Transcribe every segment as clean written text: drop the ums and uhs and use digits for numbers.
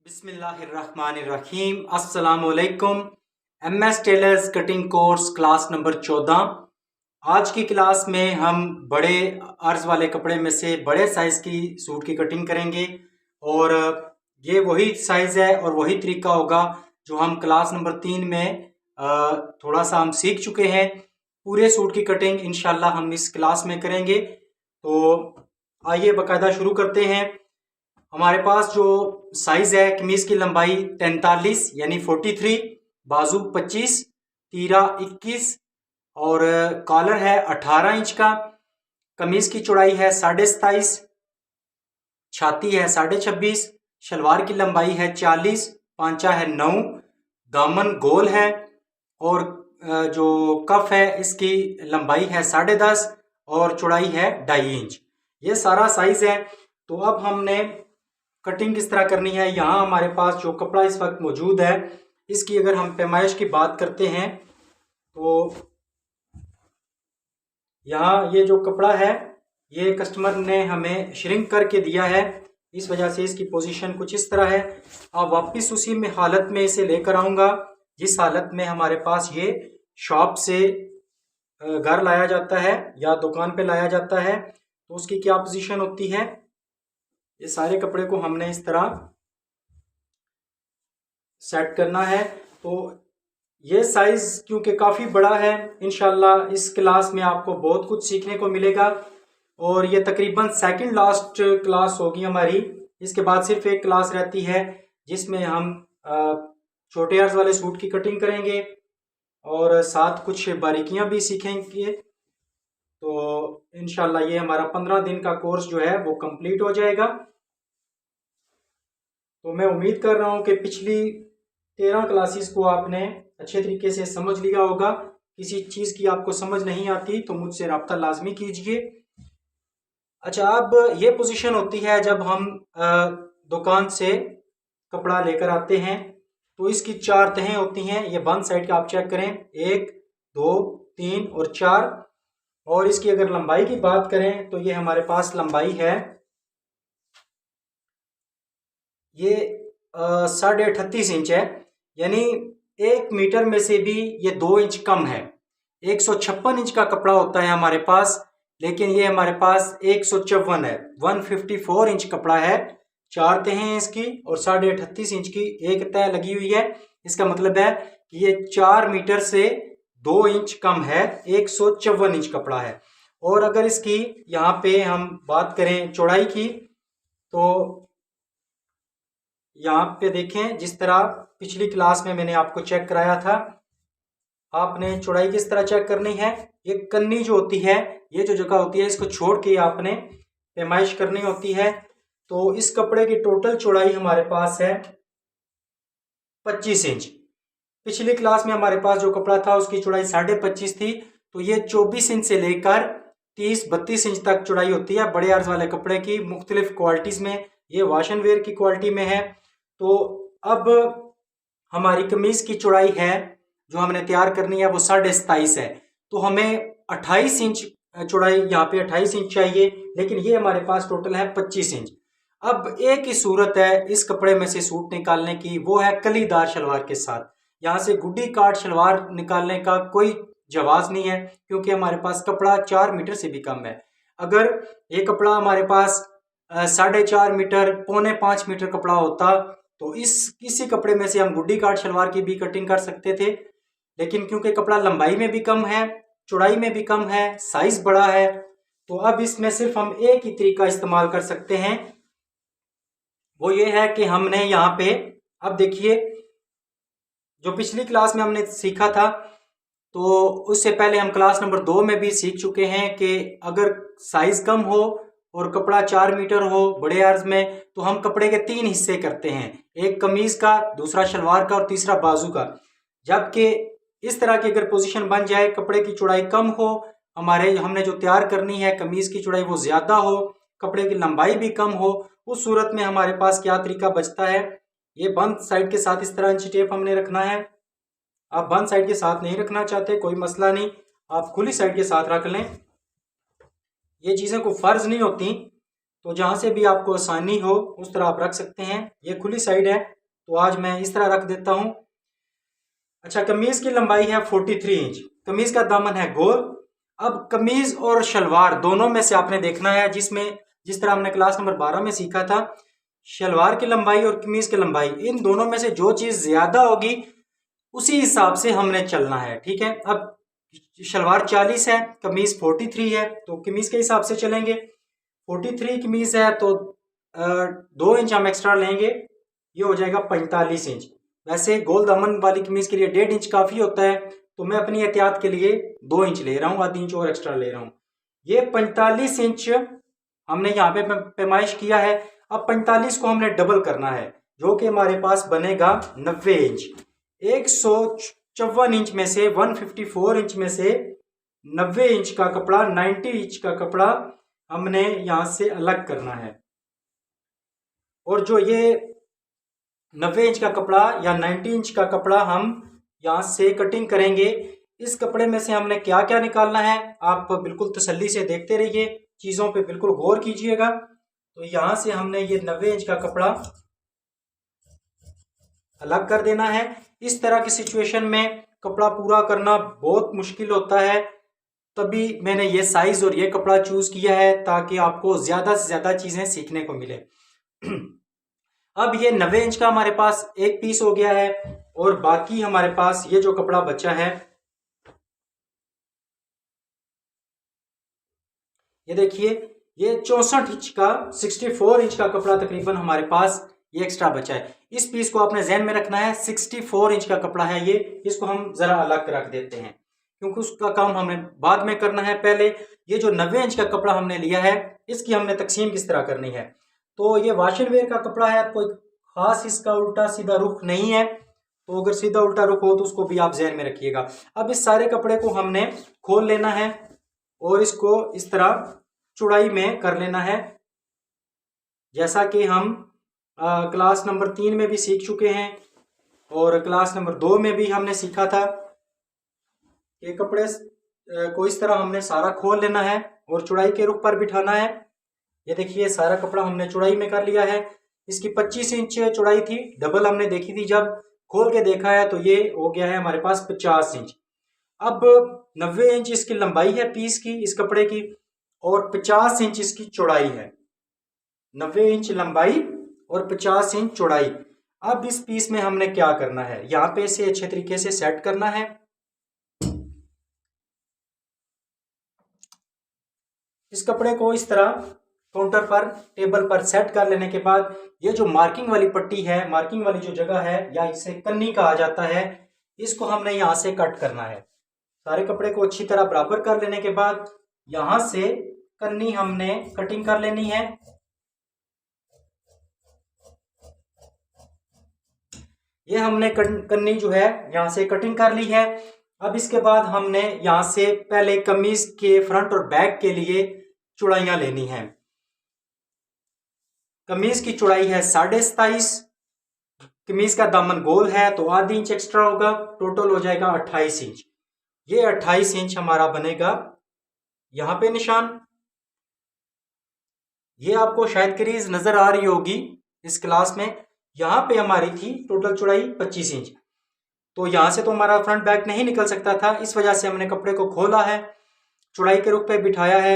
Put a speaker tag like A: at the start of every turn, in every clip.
A: बिस्मिल्लाहिर्रहमानिर्रहीम। अस्सलामुअलैकुम। MS tailors cutting course class number 14। आज की क्लास में हम बड़े अर्ज वाले कपड़े में से बड़े साइज़ की सूट की कटिंग करेंगे और ये वही साइज़ है और वही तरीका होगा जो हम क्लास नंबर 3 में थोड़ा सा हम सीख चुके हैं। पूरे सूट की कटिंग इंशाल्लाह हम इस क्लास में करेंगे। तो आइए बाकायदा शुरू करते हैं। हमारे पास जो साइज है कमीज की लंबाई 43 यानी 43, बाजू 25, तीरा 21 और कॉलर है 18 इंच का। कमीज की चौड़ाई है 27.5, छाती है 26.5, शलवार की लंबाई है 40, पांचा है 9, दामन गोल है और जो कफ है इसकी लंबाई है 10.5 और चौड़ाई है 2.5 इंच। ये सारा साइज है। तो अब हमने कटिंग किस तरह करनी है। यहाँ हमारे पास जो कपड़ा इस वक्त मौजूद है इसकी अगर हम पैमाइश की बात करते हैं तो यहाँ ये जो कपड़ा है ये कस्टमर ने हमें श्रिंक करके दिया है, इस वजह से इसकी पोजीशन कुछ इस तरह है। अब वापस उसी में हालत में इसे लेकर आऊँगा जिस हालत में हमारे पास ये शॉप से घर लाया जाता है या दुकान पे लाया जाता है। तो उसकी क्या पोजीशन होती है, ये सारे कपड़े को हमने इस तरह सेट करना है। तो ये साइज क्योंकि काफ़ी बड़ा है, इंशाल्लाह इस क्लास में आपको बहुत कुछ सीखने को मिलेगा और ये तकरीबन सेकंड लास्ट क्लास होगी हमारी। इसके बाद सिर्फ एक क्लास रहती है जिसमें हम छोटे अर्ज वाले सूट की कटिंग करेंगे और साथ कुछ बारीकियां भी सीखेंगे। तो इंशाल्लाह ये हमारा 15 दिन का कोर्स जो है वो कंप्लीट हो जाएगा। तो मैं उम्मीद कर रहा हूँ कि पिछली 13 क्लासेस को आपने अच्छे तरीके से समझ लिया होगा। किसी चीज़ की आपको समझ नहीं आती तो मुझसे रब्ता लाजमी कीजिए। अच्छा, अब ये पोजीशन होती है जब हम दुकान से कपड़ा लेकर आते हैं तो इसकी 4 तहें होती हैं। ये बंद साइड का आप चेक करें, 1, 2, 3 और 4। और इसकी अगर लंबाई की बात करें तो ये हमारे पास लंबाई है ये 38.5 इंच है, यानी 1 मीटर में से भी ये 2 इंच कम है। 156 इंच का कपड़ा होता है हमारे पास, लेकिन ये हमारे पास 154 है। 154 इंच कपड़ा है, 4 तहें हैं इसकी और 38.5 इंच की एक तह लगी हुई है। इसका मतलब है कि ये 4 मीटर से 2 इंच कम है, 154 इंच कपड़ा है। और अगर इसकी यहाँ पे हम बात करें चौड़ाई की तो यहाँ पे देखें, जिस तरह पिछली क्लास में मैंने आपको चेक कराया था, आपने चौड़ाई किस तरह चेक करनी है। ये कन्नी जो होती है, ये जो जगह होती है, इसको छोड़ के आपने पैमाइश करनी होती है। तो इस कपड़े की टोटल चौड़ाई हमारे पास है 25 इंच। पिछली क्लास में हमारे पास जो कपड़ा था उसकी चौड़ाई 25.5 थी। तो ये 24 इंच से लेकर 30-32 इंच तक चौड़ाई होती है बड़े अर्ज वाले कपड़े की, मुख्तलिफ क्वालिटीज़ में। ये वॉश एंड वेयर की क्वालिटी में है। तो अब हमारी कमीज की चौड़ाई है जो हमने तैयार करनी है वो 27.5 है। तो हमें 28 इंच चौड़ाई, यहाँ पे 28 इंच चाहिए, लेकिन ये हमारे पास टोटल है 25 इंच। अब एक ही सूरत है इस कपड़े में से सूट निकालने की, वो है कलीदार शलवार के साथ। यहाँ से गुड्डी काट शलवार निकालने का कोई जवाब नहीं है क्योंकि हमारे पास कपड़ा 4 मीटर से भी कम है। अगर ये कपड़ा हमारे पास 4.5 मीटर, 4.25 मीटर कपड़ा होता तो इसी कपड़े में से हम गुड्डी काट शलवार की भी कटिंग कर सकते थे, लेकिन क्योंकि कपड़ा लंबाई में भी कम है, चौड़ाई में भी कम है, साइज बड़ा है, तो अब इसमें सिर्फ हम एक ही तरीका इस्तेमाल कर सकते हैं। वो ये है कि हमने यहाँ पे, अब देखिए, जो पिछली क्लास में हमने सीखा था तो उससे पहले हम क्लास नंबर 2 में भी सीख चुके हैं कि अगर साइज कम हो और कपड़ा 4 मीटर हो बड़े अर्ज में तो हम कपड़े के 3 हिस्से करते हैं, एक कमीज का, दूसरा शलवार का और तीसरा बाजू का। जबकि इस तरह की अगर पोजीशन बन जाए, कपड़े की चौड़ाई कम हो, हमने जो तैयार करनी है कमीज की चौड़ाई वो ज्यादा हो, कपड़े की लंबाई भी कम हो, उस सूरत में हमारे पास क्या तरीका बचता है। ये बंद साइड के साथ इस तरह इंची टेप हमने रखना है। आप बंद साइड के साथ नहीं रखना चाहते कोई मसला नहीं, आप खुली साइड के साथ रख लें। ये चीज़ें को फर्ज नहीं होती, तो जहाँ से भी आपको आसानी हो उस तरह आप रख सकते हैं। ये खुली साइड है, तो आज मैं इस तरह रख देता हूँ। अच्छा, कमीज की लंबाई है 43 इंच, कमीज का दामन है गोल। अब कमीज और शलवार दोनों में से आपने देखना है, जिस तरह हमने क्लास नंबर 12 में सीखा था, शलवार की लंबाई और कमीज की लंबाई, इन दोनों में से जो चीज ज्यादा होगी उसी हिसाब से हमने चलना है। ठीक है, अब शलवार 40 है, कमीज 43 है, तो कमीज के हिसाब से चलेंगे। 43 कमीज है तो 2 इंच हम एक्स्ट्रा लेंगे, ये हो जाएगा 45 इंच। वैसे गोल दामन वाली कमीज के लिए 1.5 इंच काफी होता है, तो मैं अपनी एहतियात के लिए 2 इंच ले रहा हूँ, आधी इंच और एक्स्ट्रा ले रहा हूँ। ये 45 इंच हमने यहाँ पे पैमाइश किया है। अब 45 को हमने डबल करना है, जो कि हमारे पास बनेगा 90 इंच। 154 इंच में से 154 इंच में से 90 इंच का कपड़ा, 90 इंच का कपड़ा हमने यहां से अलग करना है। और जो ये 90 इंच का कपड़ा या 90 इंच का कपड़ा हम यहां से कटिंग करेंगे, इस कपड़े में से हमने क्या क्या निकालना है, आप बिल्कुल तसल्ली से देखते रहिए, चीजों पे बिल्कुल गौर कीजिएगा। तो यहां से हमने ये 90 इंच का कपड़ा अलग कर देना है। इस तरह की सिचुएशन में कपड़ा पूरा करना बहुत मुश्किल होता है, तभी मैंने ये साइज और ये कपड़ा चूज किया है, ताकि आपको ज्यादा से ज्यादा चीजें सीखने को मिले। अब ये 90 इंच का हमारे पास एक पीस हो गया है, और बाकी हमारे पास ये जो कपड़ा बचा है, ये देखिए, ये 64 इंच का 64 इंच का कपड़ा तकरीबन हमारे पास ये एक्स्ट्रा बचा है। इस पीस को आपने ध्यान में रखना है, 64 इंच का कपड़ा है ये, इसको हम जरा अलग रख देते हैं, क्योंकि उसका काम हमें बाद में करना है। पहले ये जो 90 इंच का कपड़ा हमने लिया है, इसकी हमने तकसीम किस तरह करनी है। तो ये वाशन वेयर का कपड़ा है, कोई खास इसका उल्टा सीधा रुख नहीं है, तो अगर सीधा उल्टा रुख हो तो उसको भी आप ध्यान में रखिएगा। अब इस सारे कपड़े को हमने खोल लेना है और इसको इस तरह चौड़ाई में कर लेना है, जैसा कि हम क्लास नंबर 3 में भी सीख चुके हैं, और क्लास नंबर 2 में भी हमने सीखा था कि कपड़े को इस तरह हमने सारा खोल लेना है और चौड़ाई के रुख पर बिठाना है। ये देखिए, सारा कपड़ा हमने चौड़ाई में कर लिया है। इसकी 25 इंच चौड़ाई थी, डबल हमने देखी थी, जब खोल के देखा है तो ये हो गया है हमारे पास 50 इंच। अब 90 इंच इसकी लंबाई है पीस की, इस कपड़े की, और 50 इंच इसकी चौड़ाई है। 90 इंच लंबाई और 50 इंच चौड़ाई। अब इस पीस में हमने क्या करना है, यहाँ पे इसे अच्छे तरीके से सेट करना है। इस कपड़े को इस तरह काउंटर पर, टेबल पर सेट कर लेने के बाद, ये जो मार्किंग वाली पट्टी है, मार्किंग वाली जो जगह है, या इसे कन्नी कहा जाता है, इसको हमने यहां से कट करना है। सारे कपड़े को अच्छी तरह बराबर कर लेने के बाद यहां से कन्नी हमने कटिंग कर लेनी है। ये हमने कन्नी जो है यहां से कटिंग कर ली है। अब इसके बाद हमने यहां से पहले कमीज के फ्रंट और बैक के लिए चौड़ाइयां लेनी है। कमीज की चौड़ाई है 27.5, कमीज का दामन गोल है तो आधी इंच एक्स्ट्रा होगा, टोटल हो जाएगा 28 इंच। ये 28 इंच हमारा बनेगा यहां पे निशान। ये आपको शायद क्रीज नजर आ रही होगी इस क्लास में, यहां पे हमारी थी टोटल चौड़ाई 25 इंच, तो यहां से तो हमारा फ्रंट बैक नहीं निकल सकता था, इस वजह से हमने कपड़े को खोला है, चौड़ाई के रुख पे बिठाया है,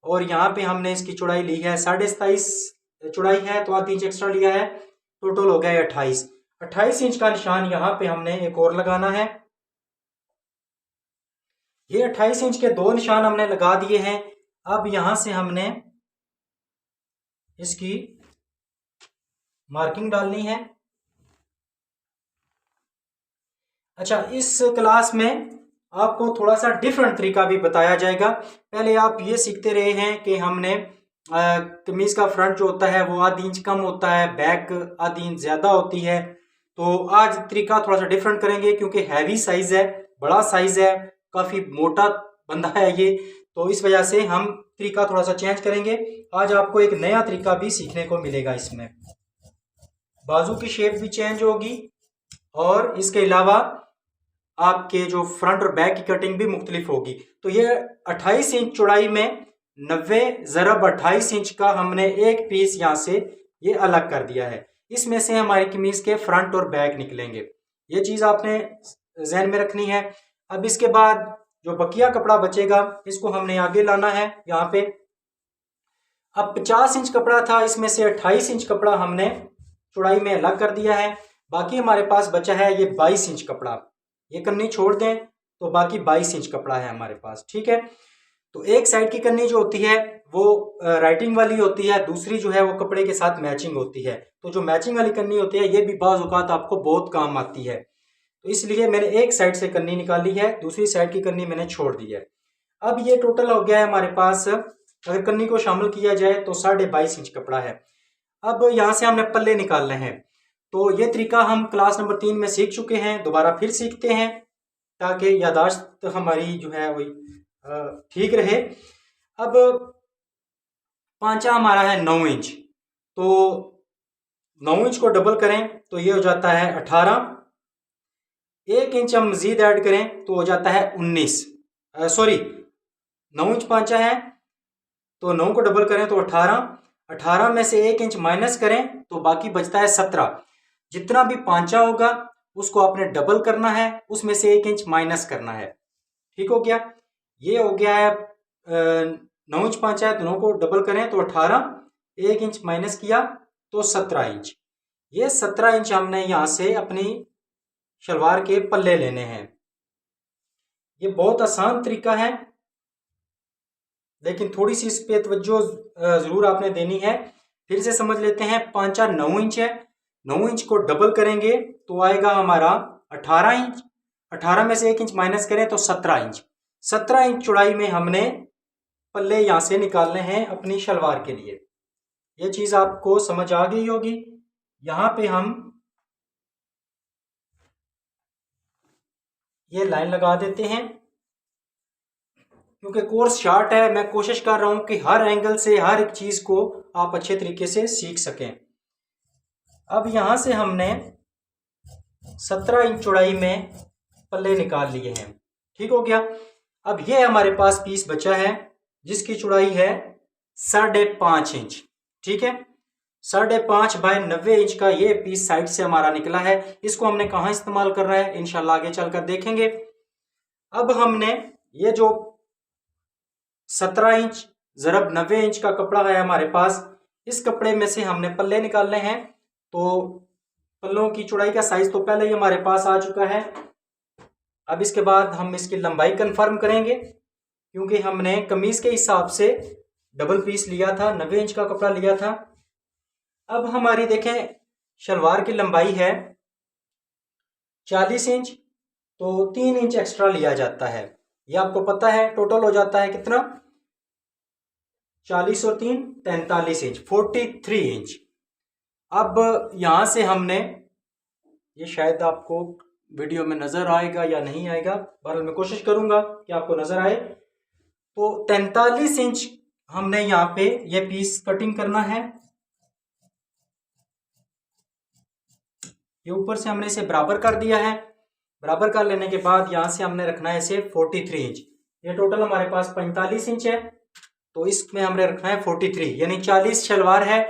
A: और यहाँ पे हमने इसकी चौड़ाई ली है 27.5 चौड़ाई है, तो आधी इंच एक्स्ट्रा लिया है, टोटल हो गया 28 इंच का निशान यहाँ पे हमने एक और लगाना है। ये 28 इंच के 2 निशान हमने लगा दिए हैं। अब यहां से हमने इसकी मार्किंग डालनी है। अच्छा, इस क्लास में आपको थोड़ा सा डिफरेंट तरीका भी बताया जाएगा। पहले आप ये सीखते रहे हैं कि हमने कमीज का फ्रंट जो होता है वो आधी इंच कम होता है, बैक आधी इंच ज्यादा होती है, तो आज तरीका थोड़ा सा डिफरेंट करेंगे, क्योंकि हैवी साइज है, बड़ा साइज है, काफी मोटा बंदा है ये, तो इस वजह से हम तरीका थोड़ा सा चेंज करेंगे। आज आपको एक नया तरीका भी सीखने को मिलेगा। इसमें बाजू की शेप भी चेंज होगी, और इसके अलावा आपके जो फ्रंट और बैक की कटिंग भी मुख्तलिफ होगी। तो ये 28 इंच चौड़ाई में 90 ज़रब 28 इंच का हमने एक पीस यहाँ से ये अलग कर दिया है। इसमें से हमारी कमीज के फ्रंट और बैक निकलेंगे। ये चीज आपने जहन में रखनी है। अब इसके बाद जो बकिया कपड़ा बचेगा इसको हमने आगे लाना है यहाँ पे। अब 50 इंच कपड़ा था, इसमें से 28 इंच कपड़ा हमने चौड़ाई में अलग कर दिया है। बाकी हमारे पास बचा है ये 22 इंच कपड़ा। ये कन्नी छोड़ दें तो बाकी 22 इंच कपड़ा है हमारे पास, ठीक है। तो एक साइड की कन्नी जो होती है वो राइटिंग वाली होती है, दूसरी जो है वो कपड़े के साथ मैचिंग होती है। तो जो मैचिंग वाली कन्नी होती है ये भी बाज़ औक़ात आपको बहुत काम आती है। तो इसलिए मैंने एक साइड से कन्नी निकाली है, दूसरी साइड की कन्नी मैंने छोड़ दी है। अब ये टोटल हो गया है हमारे पास, अगर कन्नी को शामिल किया जाए तो 22.5 इंच कपड़ा है। अब यहाँ से हमने पल्ले निकालने हैं। तो ये तरीका हम क्लास नंबर 3 में सीख चुके हैं, दोबारा फिर सीखते हैं ताकि यादाश्त हमारी जो है वही ठीक रहे। अब पांचा हमारा है 9 इंच, तो 9 इंच को डबल करें तो ये हो जाता है 18। 1 इंच हम मजीद ऐड करें तो हो जाता है 19। 9 इंच पांचा है तो 9 को डबल करें तो 18। 18 में से 1 इंच माइनस करें तो बाकी बचता है 17। जितना भी पांचा होगा उसको आपने डबल करना है, उसमें से 1 इंच माइनस करना है। ठीक हो गया। ये हो गया है 9 इंच पांचा है तो 9 को डबल करें तो 18, 1 इंच माइनस किया तो 17 इंच। ये 17 इंच हमने यहां से अपनी शलवार के पल्ले लेने हैं। ये बहुत आसान तरीका है लेकिन थोड़ी सी इस पे तवज्जो जरूर आपने देनी है। फिर से समझ लेते हैं। पांचा 9 इंच है, 9 इंच को डबल करेंगे तो आएगा हमारा 18 इंच। 18 में से 1 इंच माइनस करें तो 17 इंच। 17 इंच चौड़ाई में हमने पल्ले यहां से निकालने हैं अपनी शलवार के लिए। ये चीज आपको समझ आ गई होगी। यहां पे हम ये लाइन लगा देते हैं। क्योंकि कोर्स शार्ट है, मैं कोशिश कर रहा हूं कि हर एंगल से हर एक चीज को आप अच्छे तरीके से सीख सकें। अब यहां से हमने 17 इंच चौड़ाई में पल्ले निकाल लिए हैं। ठीक हो गया। अब ये हमारे पास पीस बचा है जिसकी चौड़ाई है 5.5 इंच। ठीक है, 5.5 बाय 90 इंच का ये पीस साइड से हमारा निकला है। इसको हमने कहाँ इस्तेमाल करना है इंशाल्लाह आगे चलकर देखेंगे। अब हमने ये जो 17 इंच ज़रब 90 इंच का कपड़ा है हमारे पास, इस कपड़े में से हमने पल्ले निकालने हैं। तो पल्लों की चौड़ाई का साइज तो पहले ही हमारे पास आ चुका है। अब इसके बाद हम इसकी लंबाई कंफर्म करेंगे क्योंकि हमने कमीज के हिसाब से डबल पीस लिया था, 90 इंच का कपड़ा लिया था। अब हमारी देखें शलवार की लंबाई है 40 इंच, तो 3 इंच एक्स्ट्रा लिया जाता है। ये आपको पता है। टोटल हो जाता है कितना, 40 और 3 43 इंच, 43 इंच। अब यहां से हमने, ये शायद आपको वीडियो में नजर आएगा या नहीं आएगा, बहरहाल मैं कोशिश करूंगा कि आपको नजर आए। तो 43 इंच हमने यहाँ पे ये पीस कटिंग करना है। ये ऊपर से हमने इसे बराबर कर दिया है। बराबर कर लेने के बाद यहां से हमने रखना है इसे 43 इंच। ये टोटल हमारे पास 45 इंच है, तो इसमें हमने रखना है 43, यानी 40 शलवार है,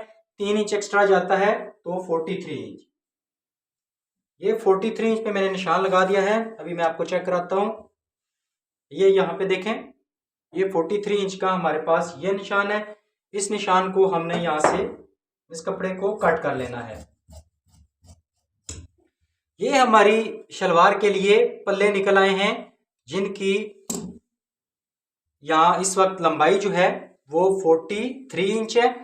A: 3 इंच एक्स्ट्रा जाता है तो 43 इंच। ये 43 इंच पे मैंने निशान लगा दिया है। अभी मैं आपको चेक कराता हूं। ये यहाँ पे देखें, ये 43 इंच का हमारे पास ये निशान है। इस निशान को हमने यहां से इस कपड़े को कट कर लेना है। ये हमारी शलवार के लिए पल्ले निकल आए हैं जिनकी यहाँ इस वक्त लंबाई जो है वो 43 इंच है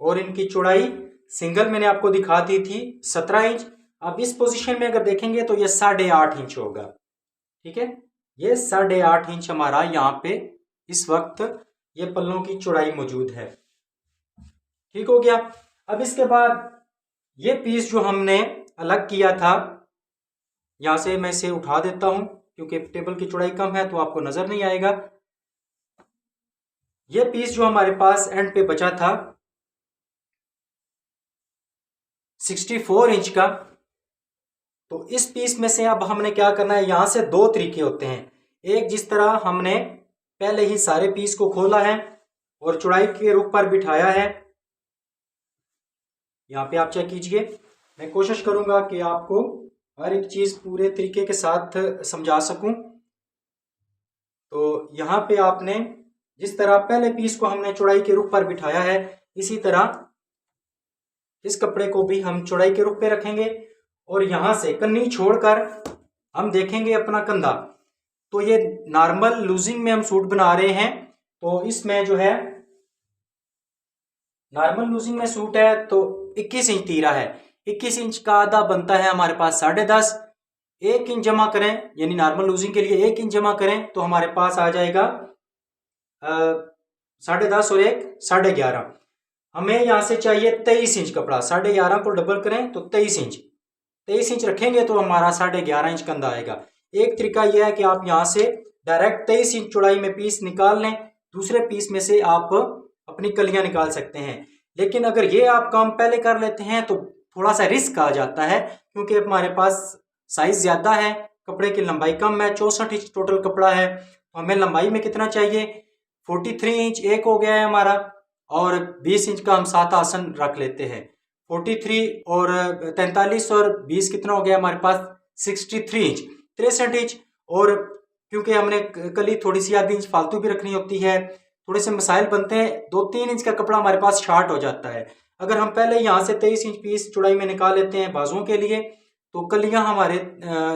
A: और इनकी चौड़ाई सिंगल मैंने आपको दिखा दी थी 17 इंच। अब इस पोजीशन में अगर देखेंगे तो ये 8.5 इंच होगा। ठीक है, ये 8.5 इंच हमारा यहाँ पे इस वक्त ये पल्लों की चौड़ाई मौजूद है। ठीक हो गया। अब इसके बाद ये पीस जो हमने अलग किया था, यहां से मैं इसे उठा देता हूं क्योंकि टेबल की चौड़ाई कम है तो आपको नजर नहीं आएगा। ये पीस जो हमारे पास एंड पे बचा था 64 इंच का, तो इस पीस में से अब हमने क्या करना है, यहां से 2 तरीके होते हैं। एक, जिस तरह हमने पहले ही सारे पीस को खोला है और चौड़ाई के रुख पर बिठाया है, यहां पे आप चेक कीजिए। मैं कोशिश करूंगा कि आपको हर एक चीज़ पूरे तरीके के साथ समझा सकूं। तो यहाँ पे आपने जिस तरह पहले पीस को हमने चौड़ाई के रुख पर बिठाया है, इसी तरह इस कपड़े को भी हम चौड़ाई के रुख पे रखेंगे और यहाँ से कन्नी छोड़कर हम देखेंगे अपना कंधा। तो ये नॉर्मल लूजिंग में हम सूट बना रहे हैं, तो इसमें जो है नॉर्मल लूजिंग में सूट है तो 21 इंच तीरा है। 21 इंच का आधा बनता है हमारे पास 10.5। 1 इंच जमा करें, यानी नॉर्मल लूजिंग के लिए 1 इंच जमा करें तो हमारे पास आ जाएगा 10.5 और 1 11.5। हमें यहाँ से चाहिए 23 इंच कपड़ा। 11.5 को डबल करें तो 23 इंच। 23 इंच रखेंगे तो हमारा 11.5 इंच कंधा आएगा। एक तरीका यह है कि आप यहाँ से डायरेक्ट 23 इंच चौड़ाई में पीस निकाल लें, दूसरे पीस में से आप अपनी कलियां निकाल सकते हैं। लेकिन अगर ये आप काम पहले कर लेते हैं तो थोड़ा सा रिस्क आ जाता है, क्योंकि हमारे पास साइज ज़्यादा है, कपड़े की लंबाई कम है। 64 इंच टोटल कपड़ा है, तो हमें लंबाई में कितना चाहिए? 43 इंच एक हो गया है हमारा, और 20 इंच का हम 7 आसन रख लेते हैं। 43 और 43 और 20 कितना हो गया हमारे पास? 63 इंच। 63 इंच, और क्योंकि हमने कली थोड़ी सी आधी इंच फालतू भी रखनी होती है, थोड़े से मसाइल बनते हैं, 2-3 इंच का कपड़ा हमारे पास शॉर्ट हो जाता है। अगर हम पहले यहाँ से 23 इंच पीस चौड़ाई में निकाल लेते हैं बाजुओं के लिए, तो कलियां हमारे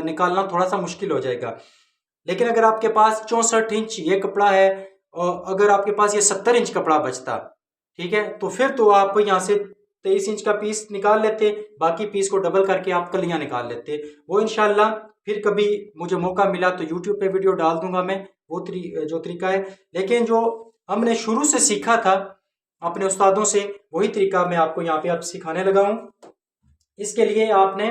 A: निकालना थोड़ा सा मुश्किल हो जाएगा। लेकिन अगर आपके पास 64 इंच ये कपड़ा है और अगर आपके पास ये 70 इंच कपड़ा बचता, ठीक है, तो फिर तो आप यहाँ से 23 इंच का पीस निकाल लेते, बाकी पीस को डबल करके आप कलियां निकाल लेते। वो इंशाल्लाह फिर कभी मुझे मौका मिला तो यूट्यूब पे वीडियो डाल दूंगा मैं, वो जो तरीका है। लेकिन जो हमने शुरू से सीखा था अपने उस्तादों से, वही तरीका मैं आपको यहाँ पे अब सिखाने लगा हूँ। इसके लिए आपने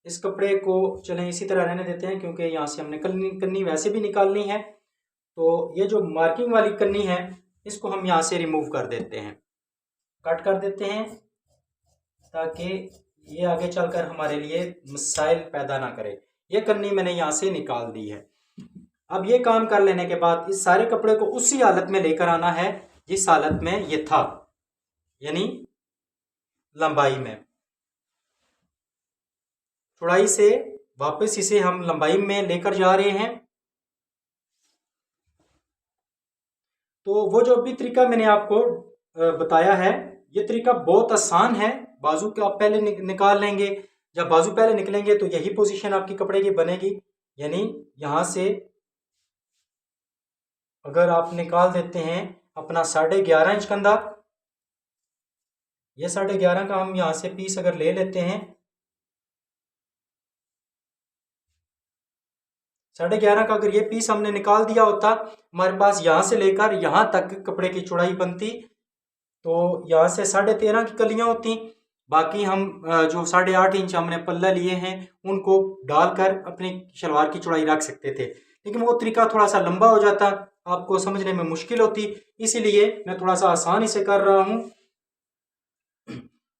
A: इस कपड़े को चलें इसी तरह रहने देते हैं, क्योंकि यहाँ से हमने कन्नी वैसे भी निकालनी है। तो ये जो मार्किंग वाली कन्नी है, इसको हम यहाँ से रिमूव कर देते हैं, कट कर देते हैं, ताकि ये आगे चलकर हमारे लिए मसाइल पैदा ना करे। ये कन्नी मैंने यहाँ से निकाल दी है। अब ये काम कर लेने के बाद इस सारे कपड़े को उसी हालत में लेकर आना है जिस हालत में ये था, यानी लंबाई में। चौड़ाई से वापस इसे हम लंबाई में लेकर जा रहे हैं। तो वो जो भी तरीका मैंने आपको बताया है, ये तरीका बहुत आसान है। बाजू के आप पहले निकाल लेंगे, जब बाजू पहले निकलेंगे तो यही पोजीशन आपकी कपड़े की बनेगी, यानी यहाँ से अगर आप निकाल देते हैं अपना 11.5 इंच कंधा, ये 11.5 का हम यहाँ से पीस अगर ले लेते हैं, 11.5 का अगर ये पीस हमने निकाल दिया होता, हमारे पास यहाँ से लेकर यहाँ तक कपड़े की चौड़ाई बनती, तो यहाँ से 13.5 की कलियां होती। बाकी हम जो 8.5 इंच हमने पल्ला लिए हैं उनको डालकर अपनी शलवार की चौड़ाई रख सकते थे, लेकिन वो तरीका थोड़ा सा लंबा हो जाता, आपको समझने में मुश्किल होती, इसीलिए मैं थोड़ा सा आसानी से कर रहा हूँ।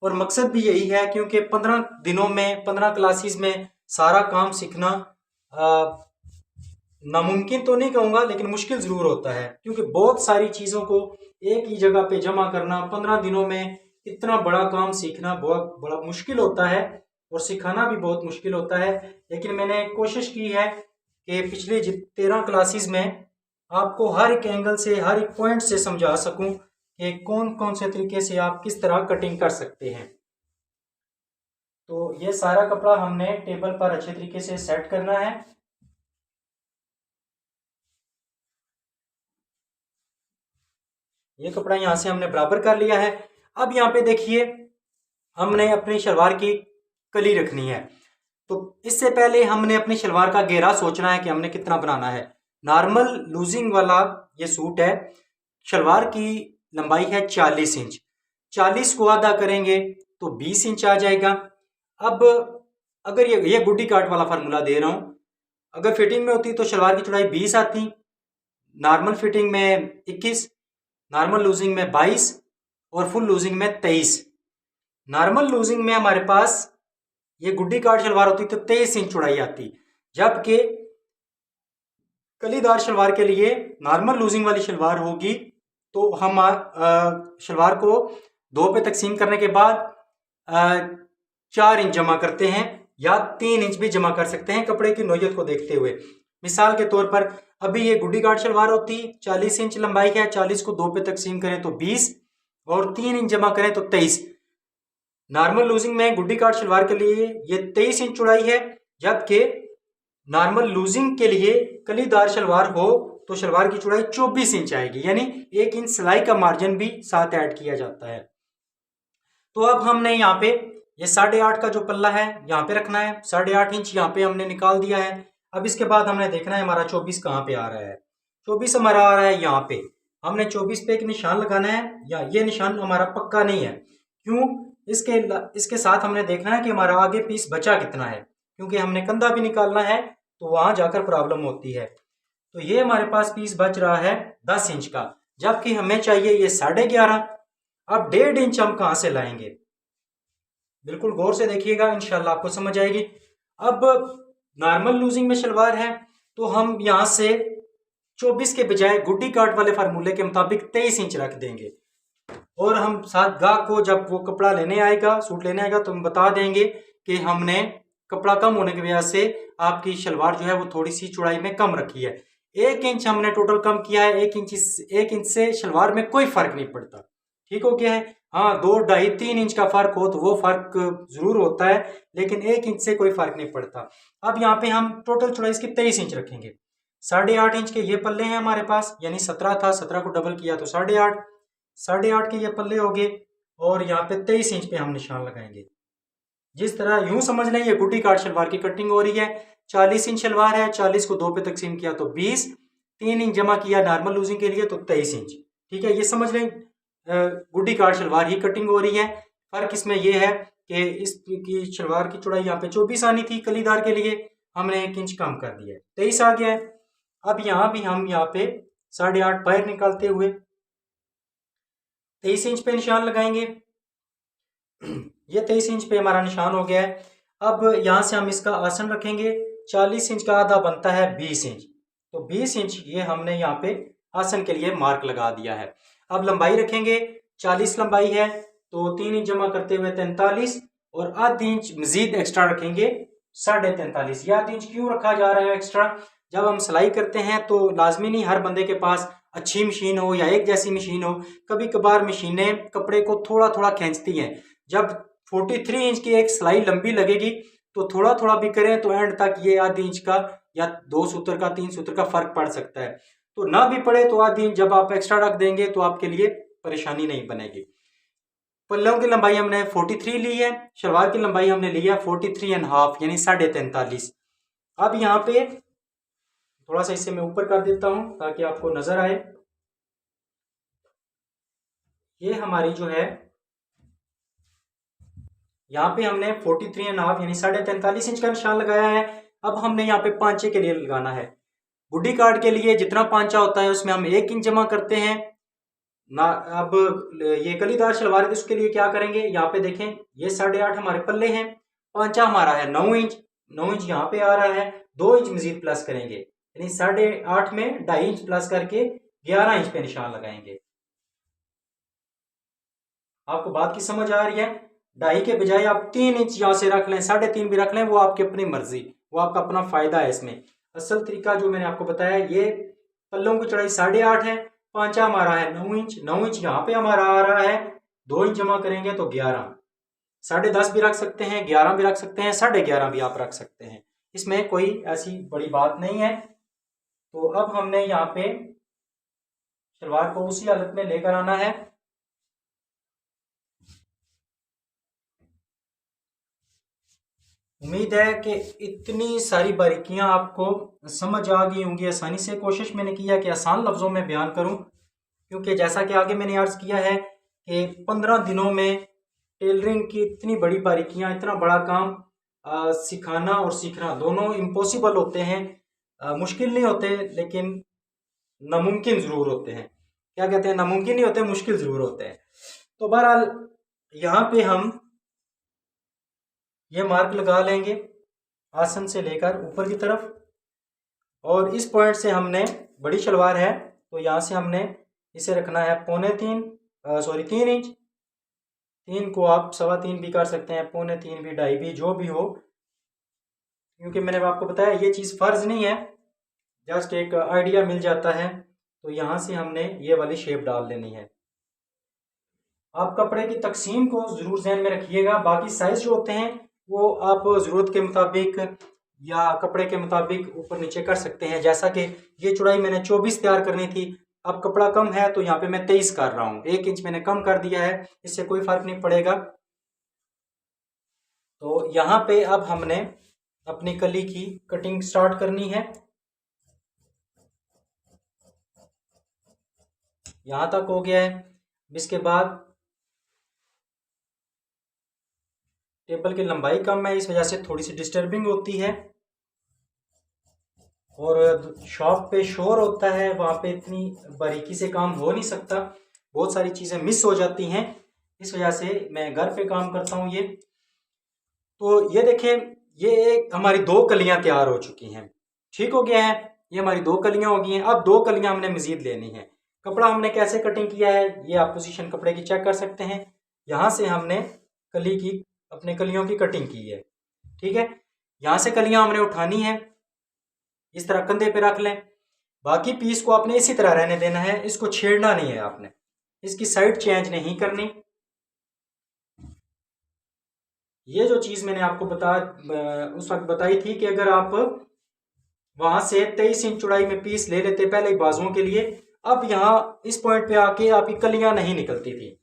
A: और मकसद भी यही है, क्योंकि 15 दिनों में 15 क्लासेस में सारा काम सीखना नामुमकिन तो नहीं कहूँगा, लेकिन मुश्किल ज़रूर होता है, क्योंकि बहुत सारी चीज़ों को एक ही जगह पे जमा करना 15 दिनों में इतना बड़ा काम सीखना बहुत बड़ा मुश्किल होता है, और सिखाना भी बहुत मुश्किल होता है। लेकिन मैंने कोशिश की है कि पिछले 13 क्लासेस में आपको हर एक एंगल से, हर एक पॉइंट से समझा सकूं कि कौन कौन से तरीके से आप किस तरह कटिंग कर सकते हैं। तो ये सारा कपड़ा हमने टेबल पर अच्छे तरीके से सेट करना है। ये कपड़ा यहाँ से हमने बराबर कर लिया है। अब यहाँ पे देखिए, हमने अपनी शलवार की कली रखनी है, तो इससे पहले हमने अपनी शलवार का घेरा सोचना है कि हमने कितना बनाना है। नॉर्मल लूजिंग वाला ये सूट है, शलवार की लंबाई है 40 इंच। 40 को आधा करेंगे तो 20 इंच आ जाएगा। अब अगर ये गुड्डी काट वाला फार्मूला दे रहा हूँ, अगर फिटिंग में होती तो शलवार की चौड़ाई 20 आती, नॉर्मल फिटिंग में 21, नॉर्मल लूजिंग में 22 और फुल लूजिंग में 23। नॉर्मल लूजिंग में हमारे पास ये गुड्डी काट शलवार होती तो 23 इंच चौड़ाई आती, जबकि कलीदार शलवार के लिए नॉर्मल लूजिंग वाली शलवार होगी तो हम शलवार को 2 पे तकसीम करने के बाद 4 इंच जमा करते हैं या 3 इंच भी जमा कर सकते हैं कपड़े की नोयत को देखते हुए। मिसाल के तौर पर अभी ये गुड्डी गार्ड शलवार होती 40 इंच लंबाई है, 40 को 2 पे तकसीम करें तो 20 और 3 इंच जमा करें तो 23। नॉर्मल लूजिंग में गुड्डी गार्ड शलवार के लिए ये 23 इंच चौड़ाई है, जबकि नॉर्मल लूजिंग के लिए कलीदार शलवार हो तो शलवार की चौड़ाई 24 इंच आएगी, यानी 1 इंच सिलाई का मार्जिन भी साथ ऐड किया जाता है। तो अब हमने यहाँ पे ये 8.5 का जो पल्ला है यहाँ पे रखना है, 8.5 इंच यहाँ पे हमने निकाल दिया है। अब इसके बाद हमने देखना है हमारा 24 कहाँ पे आ रहा है। 24 हमारा आ रहा है यहाँ पे। हमने 24 पे एक निशान लगाना है, या ये निशान हमारा पक्का नहीं है। क्यों? इसके साथ हमने देखना है कि हमारा आगे पीस बचा कितना है, क्योंकि हमने कंधा भी निकालना है तो वहां जाकर प्रॉब्लम होती है। तो ये हमारे पास पीस बच रहा है 10 इंच का, जबकि हमें चाहिए ये 11.5। अब 1.5 इंच हम कहां से लाएंगे? बिल्कुल गौर से देखिएगा, इंशाल्लाह आपको समझ आएगी। अब नॉर्मल लूजिंग में शलवार है तो हम यहां से 24 के बजाय गुड्डी गार्ड वाले फार्मूले के मुताबिक 23 इंच रख देंगे, और हम साथ गाहक को जब वो कपड़ा लेने आएगा, सूट लेने आएगा, तो हम बता देंगे कि हमने कपड़ा कम होने की वजह से आपकी शलवार जो है वो थोड़ी सी चौड़ाई में कम रखी है। 1 इंच हमने टोटल कम किया है। 1 इंच से शलवार में कोई फर्क नहीं पड़ता। ठीक हो गया है? हाँ, 2, 2.5, 3 इंच का फर्क हो तो वो फर्क जरूर होता है, लेकिन 1 इंच से कोई फर्क नहीं पड़ता। अब यहाँ पे हम टोटल चौड़ाई इसकी 23 इंच रखेंगे। 8.5 इंच के ये पल्ले हैं हमारे पास, यानी 17 था, 17 को डबल किया तो 8.5, 8.5 के ये पल्ले हो गए, और यहाँ पे 23 इंच पे हम निशान लगाएंगे। जिस तरह यूं समझ लें ये गुड्डी गार्ड शलवार की कटिंग हो रही है। 40 इंच शलवार है, 40 को 2 पे तकसीम किया तो 20, 3 इंच जमा किया नॉर्मल लूजिंग के लिए तो 23 इंच। ठीक है, ये समझ लें गुड्डी गार्ड शलवार ही कटिंग हो रही है। फर्क इसमें यह है कि इसकी शलवार की चौड़ाई यहाँ पे 24 आनी थी कलीदार के लिए, हमने 1 इंच कम कर दिया है, 23 आ गया है। अब यहाँ भी हम यहाँ पे 8.5 बाहर निकालते हुए 23 इंच पे निशान लगाएंगे। ये 23 इंच पे हमारा निशान हो गया है। अब यहाँ से हम इसका आसन रखेंगे। 40 इंच का आधा बनता है 20 इंच, तो 20 इंच ये हमने यहाँ पे आसन के लिए मार्क लगा दिया है। अब लंबाई रखेंगे, 40 लंबाई है तो 3 इंच जमा करते हुए 43, और आधी इंच मजीद एक्स्ट्रा रखेंगे 43.5। ये आधी इंच क्यों रखा जा रहा है एक्स्ट्रा? जब हम सिलाई करते हैं तो लाजमी नहीं हर बंदे के पास अच्छी मशीन हो या एक जैसी मशीन हो। कभी कभार मशीनें कपड़े को थोड़ा थोड़ा खींचती हैं। जब 43 इंच की एक सिलाई लंबी लगेगी तो थोड़ा थोड़ा भी करें तो एंड तक ये आधी इंच का या 2 सूत्र का 3 सूत्र का फर्क पड़ सकता है। तो ना भी पड़े तो आधी इंच जब आप एक्स्ट्रा रख देंगे तो आपके लिए परेशानी नहीं बनेगी। पल्लों की लंबाई हमने 43 ली है, शलवार की लंबाई हमने ली है 43.5 यानी 43.5। अब यहाँ पे थोड़ा सा इसे मैं ऊपर कर देता हूं ताकि आपको नजर आए। ये हमारी जो है यहाँ पे हमने 43.5 यानी 43.5 इंच का निशान लगाया है। अब हमने यहाँ पे पांचे के लिए लगाना है। गुड्डी गार्ड के लिए जितना पांचा होता है उसमें हम 1 इंच जमा करते हैं ना। अब ये कलीदार शलवार है, उसके लिए क्या करेंगे? यहाँ पे देखें, ये 8.5 हमारे पल्ले हैं, पांचा हमारा है 9 इंच, 9 इंच यहाँ पे आ रहा है, 2 इंच मजीद प्लस करेंगे, यानी 8.5 में 2.5 इंच प्लस करके 11 इंच पे निशान लगाएंगे। आपको बात की समझ आ रही है? 2.5 के बजाय आप 3 इंच यहाँ से रख लें, 3.5 भी रख लें, वो आपकी अपनी मर्जी, वो आपका अपना फायदा है। इसमें असल तरीका जो मैंने आपको बताया, ये पल्लों की चौड़ाई 8.5 है, पांचा हमारा है 9 इंच, 9 इंच यहाँ पे हमारा आ रहा है, 2 इंच जमा करेंगे तो 11, 10.5 भी रख सकते हैं, 11 भी रख सकते हैं, 11.5 भी आप रख सकते हैं, इसमें कोई ऐसी बड़ी बात नहीं है। तो अब हमने यहाँ पे शलवार को उसी हालत में लेकर आना है। उम्मीद है कि इतनी सारी बारीकियां आपको समझ आ गई होंगी आसानी से। कोशिश मैंने किया कि आसान लफ्ज़ों में बयान करूं, क्योंकि जैसा कि आगे मैंने अर्ज़ किया है कि 15 दिनों में टेलरिंग की इतनी बड़ी बारीकियां, इतना बड़ा काम सिखाना और सीखना दोनों इम्पॉसिबल होते हैं। मुश्किल नहीं होते, लेकिन नामुमकिन ज़रूर होते हैं। क्या कहते हैं? नामुमकिन नहीं होते, मुश्किल ज़रूर होते हैं। तो बहरहाल यहाँ पे हम ये मार्क लगा लेंगे आसन से लेकर ऊपर की तरफ, और इस पॉइंट से हमने, बड़ी शलवार है तो यहाँ से हमने इसे रखना है 3.25 3 इंच, 3 को आप 3.25 भी कर सकते हैं, 2.25 भी, 2.5 भी, जो भी हो, क्योंकि मैंने आपको बताया ये चीज़ फ़र्ज नहीं है, जस्ट एक आइडिया मिल जाता है। तो यहाँ से हमने ये वाली शेप डाल लेनी है। आप कपड़े की तकसीम को ज़रूर ध्यान में रखिएगा। बाकी साइज़ जो होते हैं वो आप ज़रूरत के मुताबिक या कपड़े के मुताबिक ऊपर नीचे कर सकते हैं। जैसा कि ये चौड़ाई मैंने 24 तैयार करनी थी, अब कपड़ा कम है तो यहाँ पे मैं 23 कर रहा हूँ, 1 इंच मैंने कम कर दिया है, इससे कोई फ़र्क नहीं पड़ेगा। तो यहाँ पे अब हमने अपनी कली की कटिंग स्टार्ट करनी है। यहाँ तक हो गया है। इसके बाद टेबल की लंबाई कम है, इस वजह से थोड़ी सी डिस्टर्बिंग होती है, और शॉप पे शोर होता है, वहाँ पे इतनी बारीकी से काम हो नहीं सकता, बहुत सारी चीज़ें मिस हो जाती हैं, इस वजह से मैं घर पे काम करता हूँ। ये तो ये देखें, ये एक हमारी 2 कलियां तैयार हो चुकी हैं, ठीक हो गया है। ये हमारी 2 कलियां हो गई हैं। अब 2 कलियां हमने मजीद लेनी है। कपड़ा हमने कैसे कटिंग किया है ये आप पोजीशन कपड़े की चेक कर सकते हैं। यहाँ से हमने कली की, अपने कलियों की कटिंग की है, ठीक है। यहाँ से कलियां हमने उठानी है, इस तरह कंधे पे रख लें। बाकी पीस को आपने इसी तरह रहने देना है, इसको छेड़ना नहीं है आपने, इसकी साइड चेंज नहीं करनी। ये जो चीज़ मैंने आपको उस वक्त बताई थी कि अगर आप वहां से 23 इंच चौड़ाई में पीस ले लेते पहले बाजुओं के लिए, अब यहाँ इस पॉइंट पे आके आपकी कलियां नहीं निकलती थी।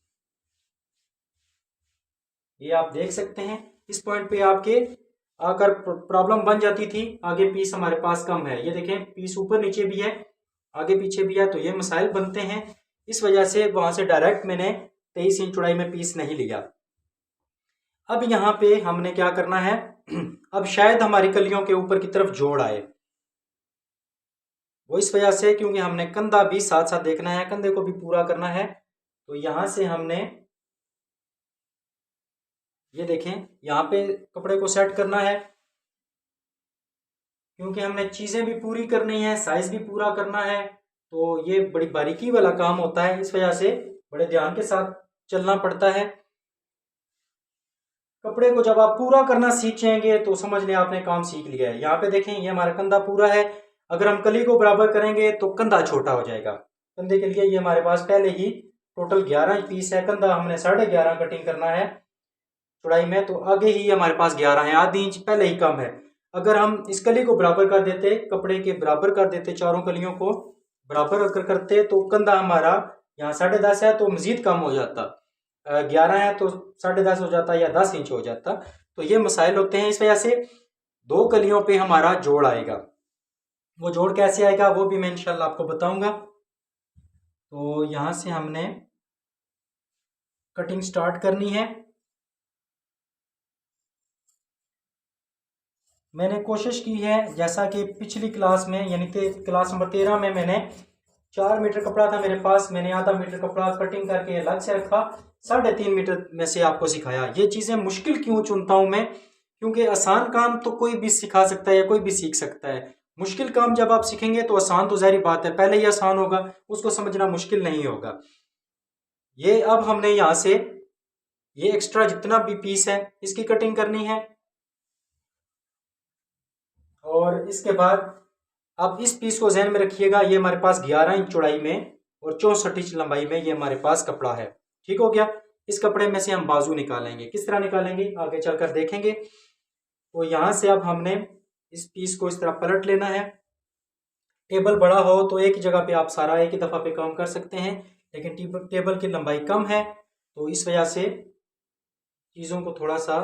A: ये आप देख सकते हैं, इस पॉइंट पे आपके आकर प्रॉब्लम बन जाती थी। आगे पीस हमारे पास कम है, ये देखें पीस ऊपर नीचे भी है, आगे पीछे भी है, तो ये मसाइल बनते हैं। इस वजह से वहां से डायरेक्ट मैंने 23 इंच चौड़ाई में पीस नहीं लिया। अब यहाँ पे हमने क्या करना है, अब शायद हमारी कलियों के ऊपर की तरफ जोड़ आए, वो इस वजह से क्योंकि हमने कंधा भी साथ साथ देखना है, कंधे को भी पूरा करना है। तो यहां से हमने ये देखें, यहाँ पे कपड़े को सेट करना है, क्योंकि हमने चीजें भी पूरी करनी है, साइज भी पूरा करना है, तो ये बड़ी बारीकी वाला काम होता है, इस वजह से बड़े ध्यान के साथ चलना पड़ता है। कपड़े को जब आप पूरा करना सीख जाएंगे तो समझ लें आपने काम सीख लिया है। यहाँ पे देखें, ये हमारा कंधा पूरा है, अगर हम कली को बराबर करेंगे तो कंधा छोटा हो जाएगा। कंधे के लिए ये हमारे पास पहले ही टोटल 11 पीस है, कंधा हमने 11.5 कटिंग करना है चौड़ाई में, तो आगे ही हमारे पास 11 है, आधी इंच पहले ही कम है। अगर हम इस कली को बराबर कर देते, कपड़े के बराबर कर देते, चारों कलियों को बराबर अगर करते तो कंधा हमारा यहाँ 10.5 है तो मजीद कम हो जाता, 11 है तो 10.5 हो जाता या 10 इंच हो जाता। तो ये मसाइल होते हैं, इस वजह से 2 कलियों पे हमारा जोड़ आएगा। वो जोड़ कैसे आएगा वो भी मैं इंशाल्लाह आपको बताऊंगा। तो यहाँ से हमने कटिंग स्टार्ट करनी है। मैंने कोशिश की है, जैसा कि पिछली क्लास में यानी कि क्लास नंबर 13 में मैंने 4 मीटर कपड़ा था मेरे पास, मैंने आधा मीटर कपड़ा कटिंग करके अलग से रखा, 3.5 मीटर में से आपको सिखाया। ये चीज़ें मुश्किल क्यों चुनता हूँ मैं, क्योंकि आसान काम तो कोई भी सिखा सकता है या कोई भी सीख सकता है, मुश्किल काम जब आप सीखेंगे तो आसान तो जाहिर बात है पहले ही आसान होगा, उसको समझना मुश्किल नहीं होगा। ये अब हमने यहाँ से ये एक्स्ट्रा जितना भी पीस है इसकी कटिंग करनी है, और इसके बाद अब इस पीस को ध्यान में रखिएगा, ये हमारे पास 11 इंच चौड़ाई में और 64 इंच लंबाई में ये हमारे पास कपड़ा है, ठीक हो गया। इस कपड़े में से हम बाजू निकालेंगे, किस तरह निकालेंगे आगे चलकर देखेंगे। तो यहाँ से अब हमने इस पीस को इस तरह पलट लेना है। टेबल बड़ा हो तो एक ही जगह पे आप सारा एक ही दफ़ा पे काम कर सकते हैं, लेकिन टेबल की लंबाई कम है तो इस वजह से चीज़ों को थोड़ा सा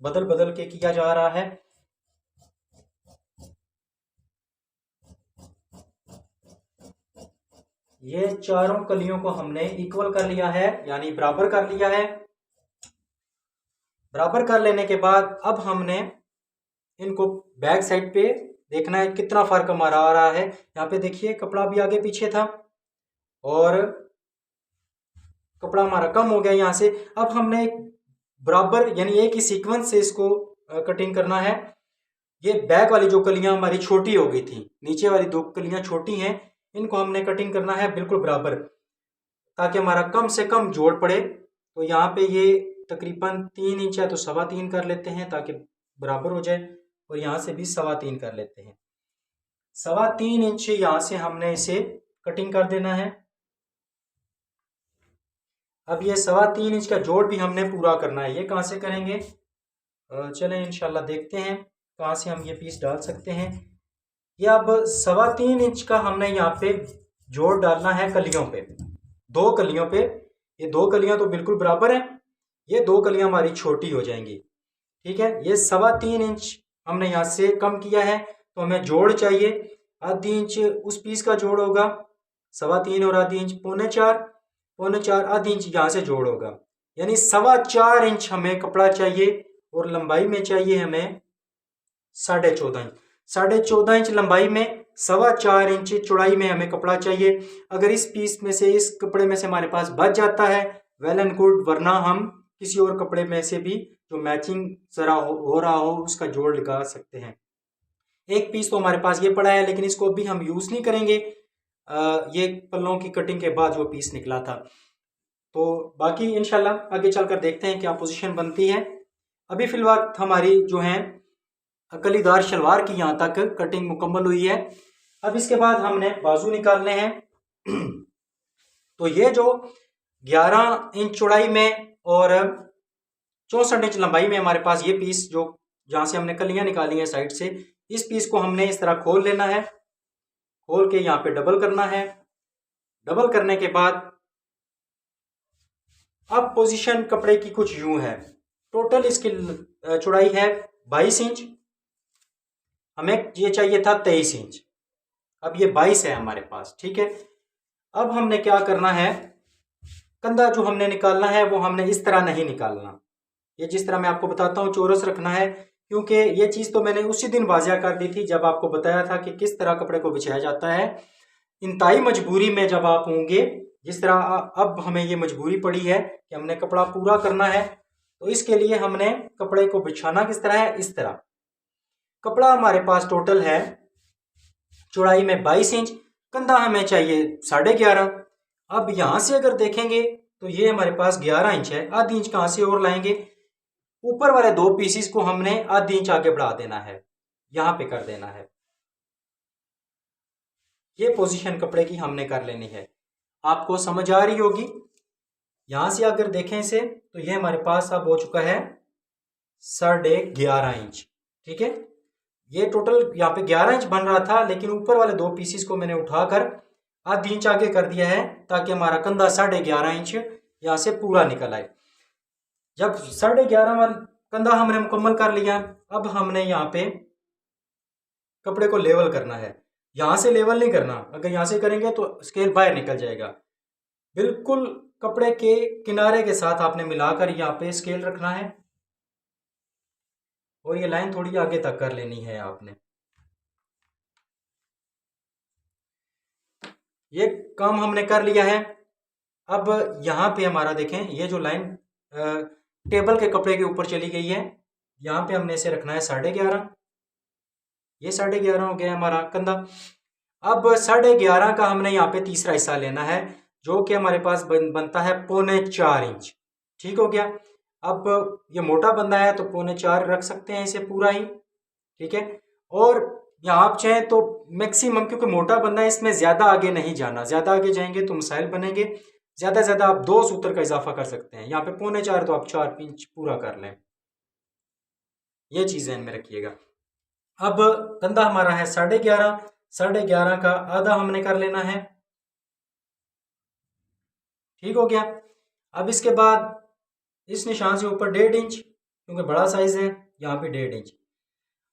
A: बदल बदल के किया जा रहा है। ये चारों कलियों को हमने इक्वल कर लिया है, यानी बराबर कर लिया है। बराबर कर लेने के बाद अब हमने इनको बैक साइड पे देखना है कितना फर्क हमारा आ रहा है। यहाँ पे देखिए कपड़ा भी आगे पीछे था और कपड़ा हमारा कम हो गया यहाँ से। अब हमने बराबर यानी एक ही सीक्वेंस से इसको कटिंग करना है। ये बैक वाली जो कलियां हमारी छोटी हो गई थी, नीचे वाली 2 कलियां छोटी हैं, इनको हमने कटिंग करना है बिल्कुल बराबर, ताकि हमारा कम से कम जोड़ पड़े तो यहाँ पे ये तकरीबन 3 इंच है, तो 3.25 कर लेते हैं ताकि बराबर हो जाए। और यहाँ से भी 3.25 कर लेते हैं। 3.25 इंच यहाँ से हमने इसे कटिंग कर देना है। अब ये 3.25 इंच का जोड़ भी हमने पूरा करना है। ये कहाँ से करेंगे, चलें इंशाल्लाह देखते हैं कहाँ से हम ये पीस डाल सकते हैं। ये अब 3.25 इंच का हमने यहाँ पे जोड़ डालना है कलियों पे, 2 कलियों पे। ये 2 कलियां तो बिल्कुल बराबर हैं, ये 2 कलियां हमारी छोटी हो जाएंगी। ठीक है, ये 3.25 इंच हमने यहाँ से कम किया है, तो हमें जोड़ चाहिए। आधी इंच उस पीस का जोड़ होगा, 3.25 और आधी इंच 4.25, 4.25 आधी इंच यहाँ से जोड़ होगा, यानी 4.25 इंच हमें कपड़ा चाहिए। और लंबाई में चाहिए हमें 14.5 इंच। 14.5 इंच लंबाई में 4.25 इंच चौड़ाई में हमें कपड़ा चाहिए। अगर इस पीस में से, इस कपड़े में से हमारे पास बच जाता है वेल एंड गुड, वरना हम किसी और कपड़े में से भी जो मैचिंग जरा हो रहा हो उसका जोड़ लगा सकते हैं। एक पीस तो हमारे पास ये पड़ा है, लेकिन इसको अभी हम यूज नहीं करेंगे। ये पल्लों की कटिंग के बाद जो पीस निकला था, तो बाकी इंशाल्लाह आगे चलकर देखते हैं क्या पोजीशन बनती है। अभी फिलहाल हमारी जो है कलीदार शलवार की यहाँ तक कटिंग मुकम्मल हुई है। अब इसके बाद हमने बाजू निकालने हैं। तो ये जो 11 इंच चौड़ाई में और 64 इंच लंबाई में हमारे पास ये पीस, जो जहां से हमने कलियां निकाली हैं साइड से, इस पीस को हमने इस तरह खोल लेना है। खोल के यहाँ पे डबल करना है। डबल करने के बाद अब पोजीशन कपड़े की कुछ यूं है। टोटल इसकी चौड़ाई है 22 इंच, हमें ये चाहिए था 23 इंच। अब ये 22 है हमारे पास। ठीक है, अब हमने क्या करना है, कंधा जो हमने निकालना है वो हमने इस तरह नहीं निकालना। ये जिस तरह मैं आपको बताता हूँ चौरस रखना है, क्योंकि ये चीज़ तो मैंने उसी दिन वाजिया कर दी थी जब आपको बताया था कि किस तरह कपड़े को बिछाया जाता है। इंतहाई मजबूरी में जब आप होंगे, जिस तरह अब हमें ये मजबूरी पड़ी है कि हमने कपड़ा पूरा करना है, तो इसके लिए हमने कपड़े को बिछाना किस तरह है, इस तरह। कपड़ा हमारे पास टोटल है चौड़ाई में 22 इंच, कंधा हमें चाहिए 11.5। अब यहां से अगर देखेंगे तो ये हमारे पास 11 इंच है, आधी इंच कहां से और लाएंगे, ऊपर वाले 2 पीसीस को हमने आधी इंच आगे बढ़ा देना है, यहां पे कर देना है। ये पोजीशन कपड़े की हमने कर लेनी है। आपको समझ आ रही होगी। यहां से अगर देखें इसे, तो ये हमारे पास अब हो चुका है 11.5 इंच। ठीक है, ये टोटल यहाँ पे 11 इंच बन रहा था, लेकिन ऊपर वाले 2 पीसीस को मैंने उठाकर आधी इंच आगे कर दिया है, ताकि हमारा कंधा 11.5 इंच यहाँ से पूरा निकल आए। जब 11.5 वाला कंधा हमने मुकम्मल कर लिया, अब हमने यहाँ पे कपड़े को लेवल करना है। यहां से लेवल नहीं करना, अगर यहां से करेंगे तो स्केल बाहर निकल जाएगा। बिल्कुल कपड़े के किनारे के साथ आपने मिलाकर यहाँ पे स्केल रखना है, और ये लाइन थोड़ी आगे तक कर लेनी है आपने। ये काम हमने कर लिया है। अब यहाँ पे हमारा देखें, ये जो लाइन टेबल के कपड़े के ऊपर चली गई है, यहाँ पे हमने इसे रखना है 11.5। ये 11.5 हो गया हमारा कंधा। अब 11.5 का हमने यहाँ पे तीसरा हिस्सा लेना है, जो कि हमारे पास बनता है 4.25 इंच। ठीक हो गया। अब ये मोटा बंदा है तो 4.25 रख सकते हैं इसे पूरा ही। ठीक है, और यहाँ आप चाहें तो मैक्सिमम, क्योंकि मोटा बंदा है इसमें ज्यादा आगे नहीं जाना, ज्यादा आगे जाएंगे तो मसाइल बनेंगे। ज्यादा से ज्यादा आप 2 सूत्र का इजाफा कर सकते हैं। यहाँ पे 4.25 तो आप 4 इंच पूरा कर लें, ये चीज ध्यान में रखिएगा। अब कंधा हमारा है 11.5, 11.5 का आधा हमने कर लेना है। ठीक हो गया। अब इसके बाद इस निशान से ऊपर 1.5 इंच, क्योंकि बड़ा साइज है, यहाँ पे 1.5 इंच।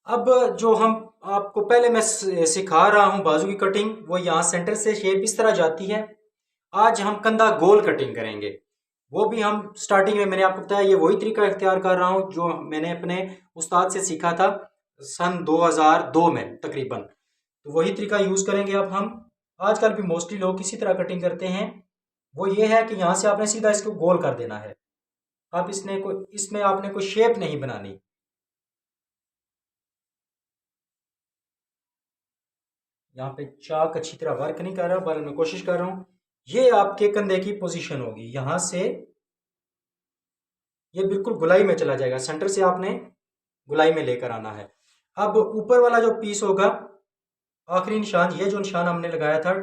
A: अब जो हम आपको पहले मैं सिखा रहा हूँ बाजू की कटिंग, वो यहाँ सेंटर से शेप इस तरह जाती है। आज हम कंधा गोल कटिंग करेंगे, वो भी हम स्टार्टिंग में मैंने आपको बताया, ये वही तरीका इख्तियार कर रहा हूँ जो मैंने अपने उस्ताद से सीखा था सन 2002 में तकरीबन। तो वही तरीका यूज करेंगे अब हम। आजकल भी मोस्टली लोग इसी तरह कटिंग करते हैं। वो ये है कि यहाँ से आपने सीधा इसको गोल कर देना है। आप इसमें आपने कोई शेप नहीं बनानी। यहाँ पे चाक अच्छी तरह वर्क नहीं कर रहा, पर मैं कोशिश कर रहा हूँ। ये आपके कंधे की पोजीशन होगी, यहाँ से ये बिल्कुल गुलाई में चला जाएगा, सेंटर से आपने गुलाई में लेकर आना है। अब ऊपर वाला जो पीस होगा, आखिरी निशान, ये जो निशान हमने लगाया था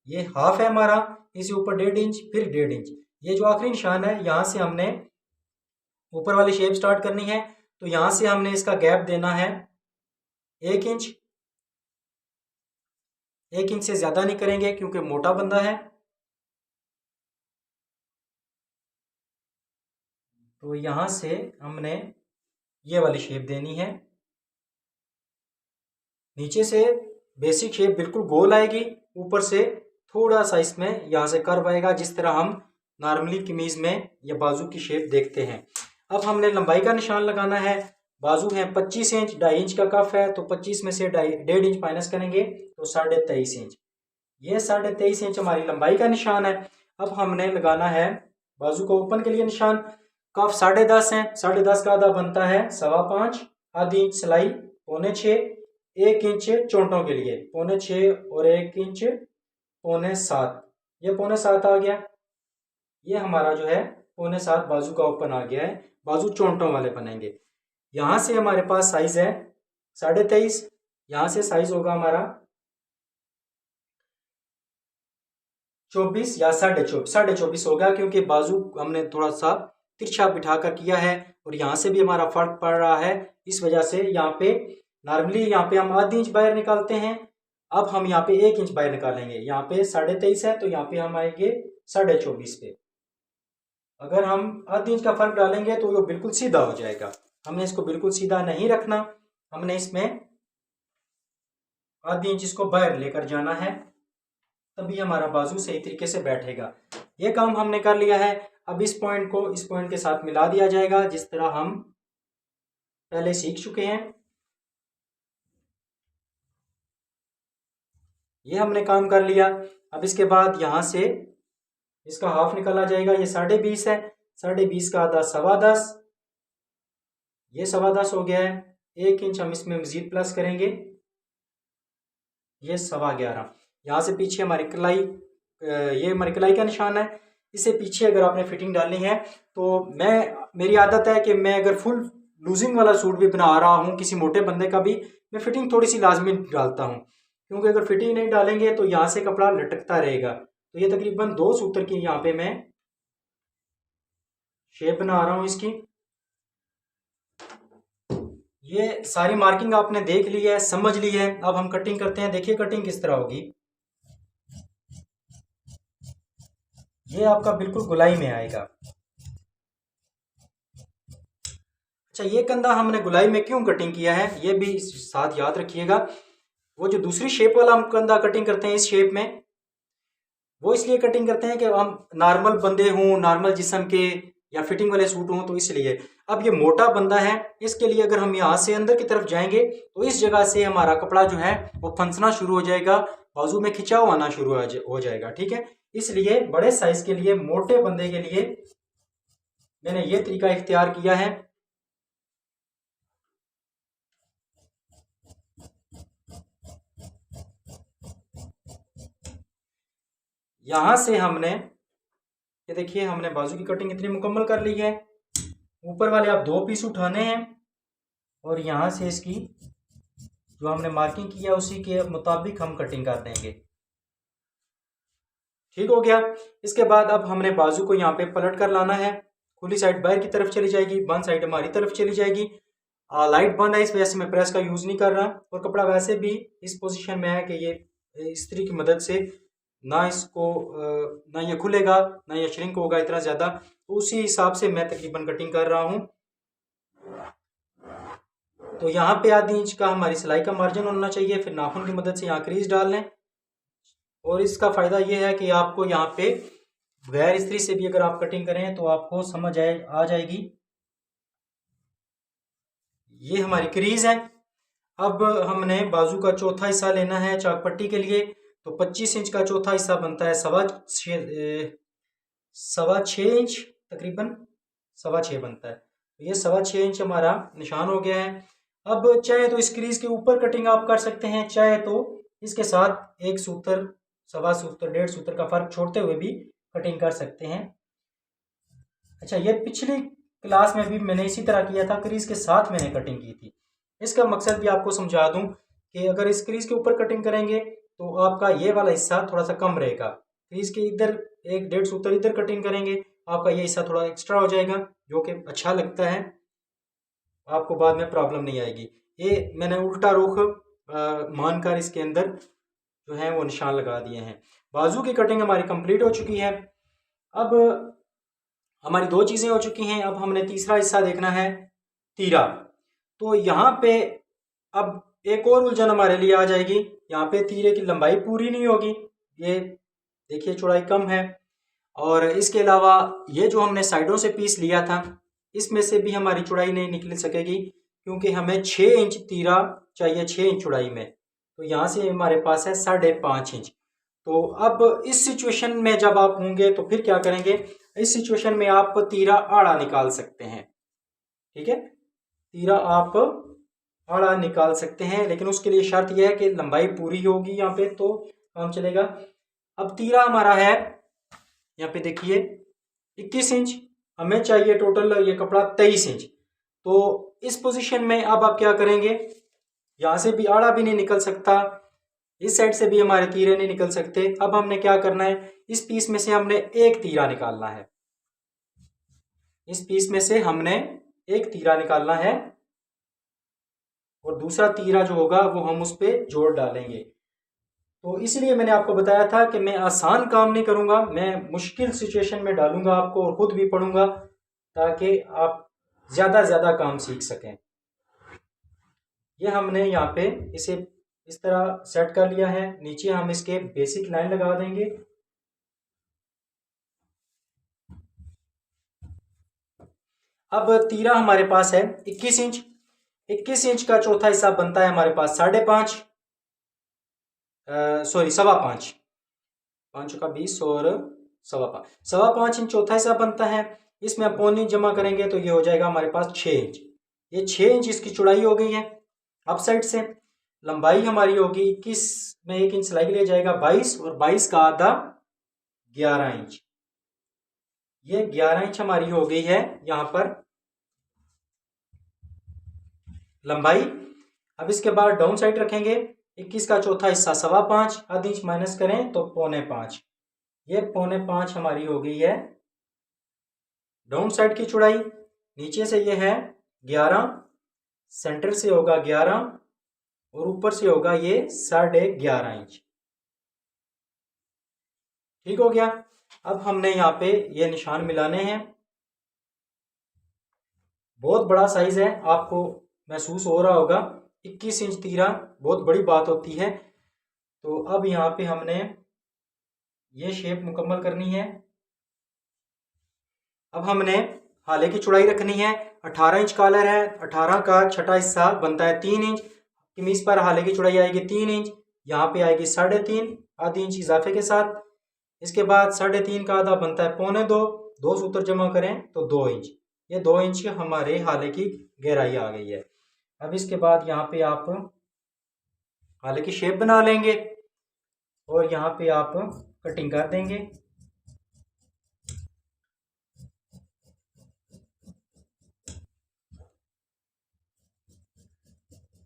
A: ये हाफ है हमारा, इसी ऊपर 1.5 इंच, फिर 1.5 इंच। ये जो आखिरी निशान है यहाँ से हमने ऊपर वाली शेप स्टार्ट करनी है, तो यहाँ से हमने इसका गैप देना है 1 इंच। 1 इंच से ज्यादा नहीं करेंगे क्योंकि मोटा बंदा है। तो यहां से हमने ये वाली शेप देनी है। नीचे से बेसिक शेप बिल्कुल गोल आएगी, ऊपर से थोड़ा सा इसमें यहाँ से कर्व आएगा, जिस तरह हम नॉर्मली कमीज में या बाजू की शेप देखते हैं। अब हमने लंबाई का निशान लगाना है। बाजू है 25 इंच, 2.5 इंच का कफ है, तो 25 में से 1.5 इंच माइनस करेंगे तो 23.5 इंच। ये 23.5 इंच हमारी लंबाई का निशान है। अब हमने लगाना है बाजू को ओपन के लिए निशान। कफ 10.5 है, 10.5 का आधा बनता है 5.25, आधी इंच सिलाई 6.25, 1 इंच चोंटों के लिए 6.25 और 1 इंच 6.25, ये 6.25 आ गया। ये हमारा जो है 6.25 बाजू का ओपन आ गया है। बाजू चोंटों वाले बनेंगे। यहां से हमारे पास साइज है 23.5, यहां से साइज होगा हमारा 24 या 24.5 होगा, क्योंकि बाजू हमने थोड़ा सा तिरछा बिठा कर किया है और यहाँ से भी हमारा फर्क पड़ रहा है। इस वजह से यहाँ पे नॉर्मली यहाँ पे हम आधी इंच बाहर निकालते हैं, अब हम यहाँ पे 1 इंच बाहर निकालेंगे। यहाँ पे 23.5 है तो यहाँ पे हम आएंगे 24.5 पे। अगर हम आधी इंच का फर्क डालेंगे तो ये बिल्कुल सीधा हो जाएगा। हमने इसको बिल्कुल सीधा नहीं रखना, हमने इसमें आधी इंच इसको बाहर लेकर जाना है, तभी हमारा बाजू सही तरीके से बैठेगा। ये काम हमने कर लिया है। अब इस पॉइंट को इस पॉइंट के साथ मिला दिया जाएगा, जिस तरह हम पहले सीख चुके हैं। ये हमने काम कर लिया। अब इसके बाद यहां से इसका हाफ निकाला जाएगा। ये 20.5 है, 20.5 का आधा 10.25, ये 10.25 हो गया है। 1 इंच हम इसमें मजीद प्लस करेंगे, ये 11.25। यहाँ से पीछे हमारी कलाई, ये हमारी कलाई का निशान है। इससे पीछे अगर आपने फिटिंग डालनी है तो मेरी आदत है कि मैं अगर फुल लूजिंग वाला सूट भी बना रहा हूँ किसी मोटे बंदे का भी, मैं फिटिंग थोड़ी सी लाजमी डालता हूँ, क्योंकि अगर फिटिंग नहीं डालेंगे तो यहाँ से कपड़ा लटकता रहेगा। तो ये तकरीबन 2 सूत्र की यहाँ पे मैं शेप बना रहा हूँ इसकी। ये सारी मार्किंग आपने देख ली है, समझ ली है। अब हम कटिंग करते हैं। देखिए कटिंग किस तरह होगी। ये आपका बिल्कुल गुलाई में आएगा। अच्छा, ये कंधा हमने गुलाई में क्यों कटिंग किया है ये भी साथ याद रखिएगा। वो जो दूसरी शेप वाला हम कंधा कटिंग करते हैं इस शेप में, वो इसलिए कटिंग करते हैं कि हम नॉर्मल बंदे हों, नॉर्मल जिस्म के, या फिटिंग वाले सूट हों, तो इसलिए। अब ये मोटा बंदा है, इसके लिए अगर हम यहाँ से अंदर की तरफ जाएंगे तो इस जगह से हमारा कपड़ा जो है वो फंसना शुरू हो जाएगा, बाजू में खिंचाव आना शुरू हो जाएगा। ठीक है, इसलिए बड़े साइज के लिए, मोटे बंदे के लिए मैंने ये तरीका इख्तियार किया है। यहां से हमने, ये देखिए हमने बाजू की कटिंग इतनी मुकम्मल कर ली है। ऊपर वाले आप 2 पीस उठाने हैं और यहां से इसकी जो हमने मार्किंग किया उसी के मुताबिक हम कटिंग कर देंगे। ठीक हो गया। इसके बाद अब हमने बाजू को यहाँ पे पलट कर लाना है। खुली साइड बाहर की तरफ चली जाएगी, बंद साइड हमारी तरफ चली जाएगी। लाइट बंद है, इस वजह से मैं प्रेस का यूज नहीं कर रहा, और कपड़ा वैसे भी इस पोजीशन में है कि ये इस्त्री की मदद से ना इसको ना ये खुलेगा ना ये श्रिंक होगा इतना ज्यादा, तो उसी हिसाब से मैं तकरीबन कटिंग कर रहा हूँ। तो यहाँ पे आधी इंच का हमारी सिलाई का मार्जिन होना चाहिए, फिर नाखून की मदद से यहाँ क्रीज डाल लें। और इसका फायदा ये है कि आपको यहाँ पे बगैर इस्त्री से भी अगर आप कटिंग करें तो आपको समझ आ जाएगी। ये हमारी क्रीज है। अब हमने बाजू का चौथा हिस्सा लेना है चाक पट्टी के लिए। तो 25 इंच का चौथा हिस्सा बनता है 6.25 इंच, तकरीबन 6.25 बनता है। तो ये 6.25 इंच हमारा निशान हो गया है। अब चाहे तो इस क्रीज के ऊपर कटिंग आप कर सकते हैं, चाहे तो इसके साथ 1 सूत्र, 1.25 सूत्र, 1.5 सूत्र का फर्क छोड़ते हुए भी कटिंग कर सकते हैं। अच्छा, ये पिछली क्लास में भी मैंने इसी तरह किया था, क्रीज के साथ मैंने कटिंग की थी। इसका मकसद भी आपको समझा दूं कि अगर इस क्रीज के ऊपर कटिंग करेंगे तो आपका ये वाला हिस्सा थोड़ा सा कम रहेगा। क्रीज के इधर 1-1.5 सूत्र इधर कटिंग करेंगे, आपका ये हिस्सा थोड़ा एक्स्ट्रा हो जाएगा, जो कि अच्छा लगता है, आपको बाद में प्रॉब्लम नहीं आएगी। ये मैंने उल्टा रुख मानकर इसके अंदर जो है वो निशान लगा दिए हैं। बाजू की कटिंग हमारी कंप्लीट हो चुकी है। अब हमारी 2 चीज़ें हो चुकी हैं। अब हमने तीसरा हिस्सा देखना है, तीरा। तो यहाँ पे अब एक और उलझन हमारे लिए आ जाएगी। यहाँ पे तीरे की लंबाई पूरी नहीं होगी, ये देखिए चौड़ाई कम है, और इसके अलावा ये जो हमने साइडों से पीस लिया था इसमें से भी हमारी चौड़ाई नहीं निकल सकेगी, क्योंकि हमें 6 इंच तीरा चाहिए 6 इंच चौड़ाई में। तो यहाँ से हमारे पास है 5.5 इंच। तो अब इस सिचुएशन में जब आप होंगे तो फिर क्या करेंगे, इस सिचुएशन में आप तीरा आड़ा निकाल सकते हैं। ठीक है, तीरा आप आड़ा निकाल सकते हैं, लेकिन उसके लिए शर्त यह है कि लंबाई पूरी होगी यहाँ पे तो काम चलेगा। अब तीरा हमारा है, यहाँ पे देखिए 21 इंच, हमें चाहिए टोटल ये कपड़ा 23 इंच। तो इस पोजीशन में अब आप क्या करेंगे, यहाँ से भी आड़ा भी नहीं निकल सकता, इस साइड से भी हमारे तीरे नहीं निकल सकते। अब हमने क्या करना है, इस पीस में से हमने एक तीरा निकालना है, इस पीस में से हमने एक तीरा निकालना है, और दूसरा तीरा जो होगा वो हम उस पर जोड़ डालेंगे। तो इसलिए मैंने आपको बताया था कि मैं आसान काम नहीं करूंगा, मैं मुश्किल सिचुएशन में डालूंगा आपको और खुद भी पढ़ूंगा, ताकि आप ज़्यादा ज़्यादा काम सीख सकें। ये हमने यहाँ पे इसे इस तरह सेट कर लिया है। नीचे हम इसके बेसिक लाइन लगा देंगे। अब तीरा हमारे पास है 21 इंच, 21 इंच का चौथा हिस्सा बनता है हमारे पास 5.5, सॉरी 5.25, 5 का 20 और 5.25 इंच चौथा हिस्सा बनता है। इसमें आप पौनी जमा करेंगे तो ये हो जाएगा हमारे पास 6 इंच। ये 6 इंच इसकी चौड़ाई हो गई है। अप साइड से लंबाई हमारी होगी 21 में 1 इंच सिलाई के लिए जाएगा 22, और 22 का आधा 11 इंच। ये 11 इंच हमारी हो गई है यहाँ पर लंबाई। अब इसके बाद डाउन साइड रखेंगे, 21 का चौथा हिस्सा 5.25, आधी इंच माइनस करें तो 4.25, ये 4.25 हमारी हो गई है डाउन साइड की चौड़ाई। नीचे से ये है 11, सेंटर से होगा 11 और ऊपर से होगा ये 11.5 इंच। ठीक हो गया। अब हमने यहाँ पे ये निशान मिलाने हैं। बहुत बड़ा साइज है, आपको महसूस हो रहा होगा, 21 इंच तीरा बहुत बड़ी बात होती है। तो अब यहाँ पे हमने ये शेप मुकम्मल करनी है। अब हमने हाले की चौड़ाई रखनी है, 18 इंच कॉलर है, 18 का छठा हिस्सा बनता है 3 इंच, कमीज पर हाले की चौड़ाई आएगी 3 इंच, यहाँ पे आएगी 3.5, आधी इंच इजाफे के साथ। इसके बाद 3.5 का आधा बनता है 2.25, 2 सूत्र जमा करें तो 2 इंच, ये 2 इंच हमारे हाले की गहराई आ गई है। अब इसके बाद यहाँ पे आप हाले की शेप बना लेंगे और यहाँ पे आप कटिंग कर देंगे।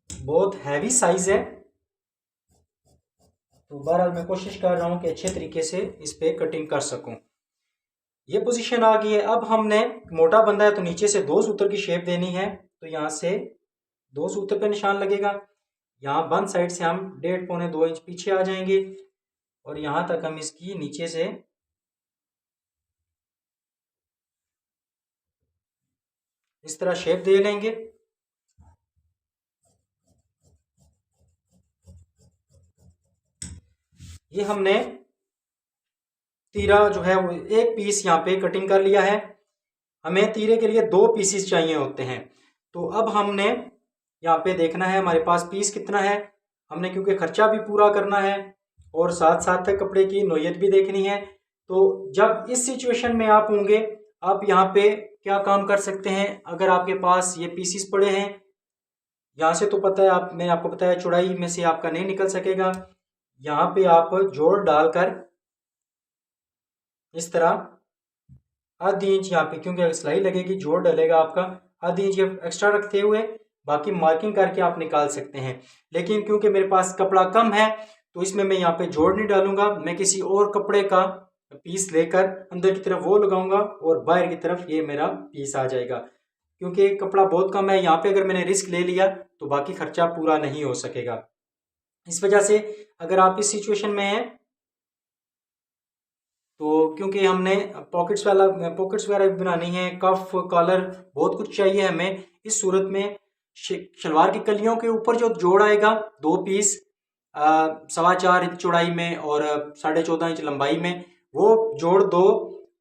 A: बहुत हैवी साइज है, तो बहरहाल मैं कोशिश कर रहा हूँ कि अच्छे तरीके से इस पे कटिंग कर सकूँ। ये पोजीशन आ गई है। अब हमने मोटा बंदा है तो नीचे से 2 सूत्र की शेप देनी है, तो यहाँ से 2 सूत्र पे निशान लगेगा। यहाँ बंद साइड से हम 1.5-2 इंच पीछे आ जाएंगे और यहाँ तक हम इसकी नीचे से इस तरह शेप दे लेंगे। ये हमने तीरा जो है वो एक पीस यहाँ पे कटिंग कर लिया है। हमें तीरे के लिए 2 पीसीस चाहिए होते हैं। तो अब हमने यहाँ पे देखना है हमारे पास पीस कितना है, हमने क्योंकि खर्चा भी पूरा करना है और साथ साथ कपड़े की नोयत भी देखनी है। तो जब इस सिचुएशन में आप होंगे, आप यहाँ पे क्या काम कर सकते हैं, अगर आपके पास ये पीसीस पड़े हैं, यहाँ से तो पता है, आप मैंने आपको बताया चौड़ाई में से आपका नहीं निकल सकेगा, यहाँ पे आप जोड़ डालकर इस तरह आधी इंच यहाँ पे, क्योंकि सिलाई लगेगी, जोड़ डलेगा आपका, आधी इंच एक्स्ट्रा रखते हुए बाकी मार्किंग करके आप निकाल सकते हैं। लेकिन क्योंकि मेरे पास कपड़ा कम है तो इसमें मैं यहाँ पे जोड़ नहीं डालूंगा, मैं किसी और कपड़े का पीस लेकर अंदर की तरफ वो लगाऊंगा और बाहर की तरफ ये मेरा पीस आ जाएगा। क्योंकि कपड़ा बहुत कम है यहाँ पे, अगर मैंने रिस्क ले लिया तो बाकी खर्चा पूरा नहीं हो सकेगा। इस वजह से अगर आप इस सिचुएशन में हैं तो, क्योंकि हमने पॉकेट्स वगैरह भी बनानी है, कफ कॉलर बहुत कुछ चाहिए हमें, इस सूरत में शलवार की कलियों के ऊपर जो जोड़ आएगा 2 पीस 4.25 इंच चौड़ाई में और 14.5 इंच लंबाई में, वो जोड़ 2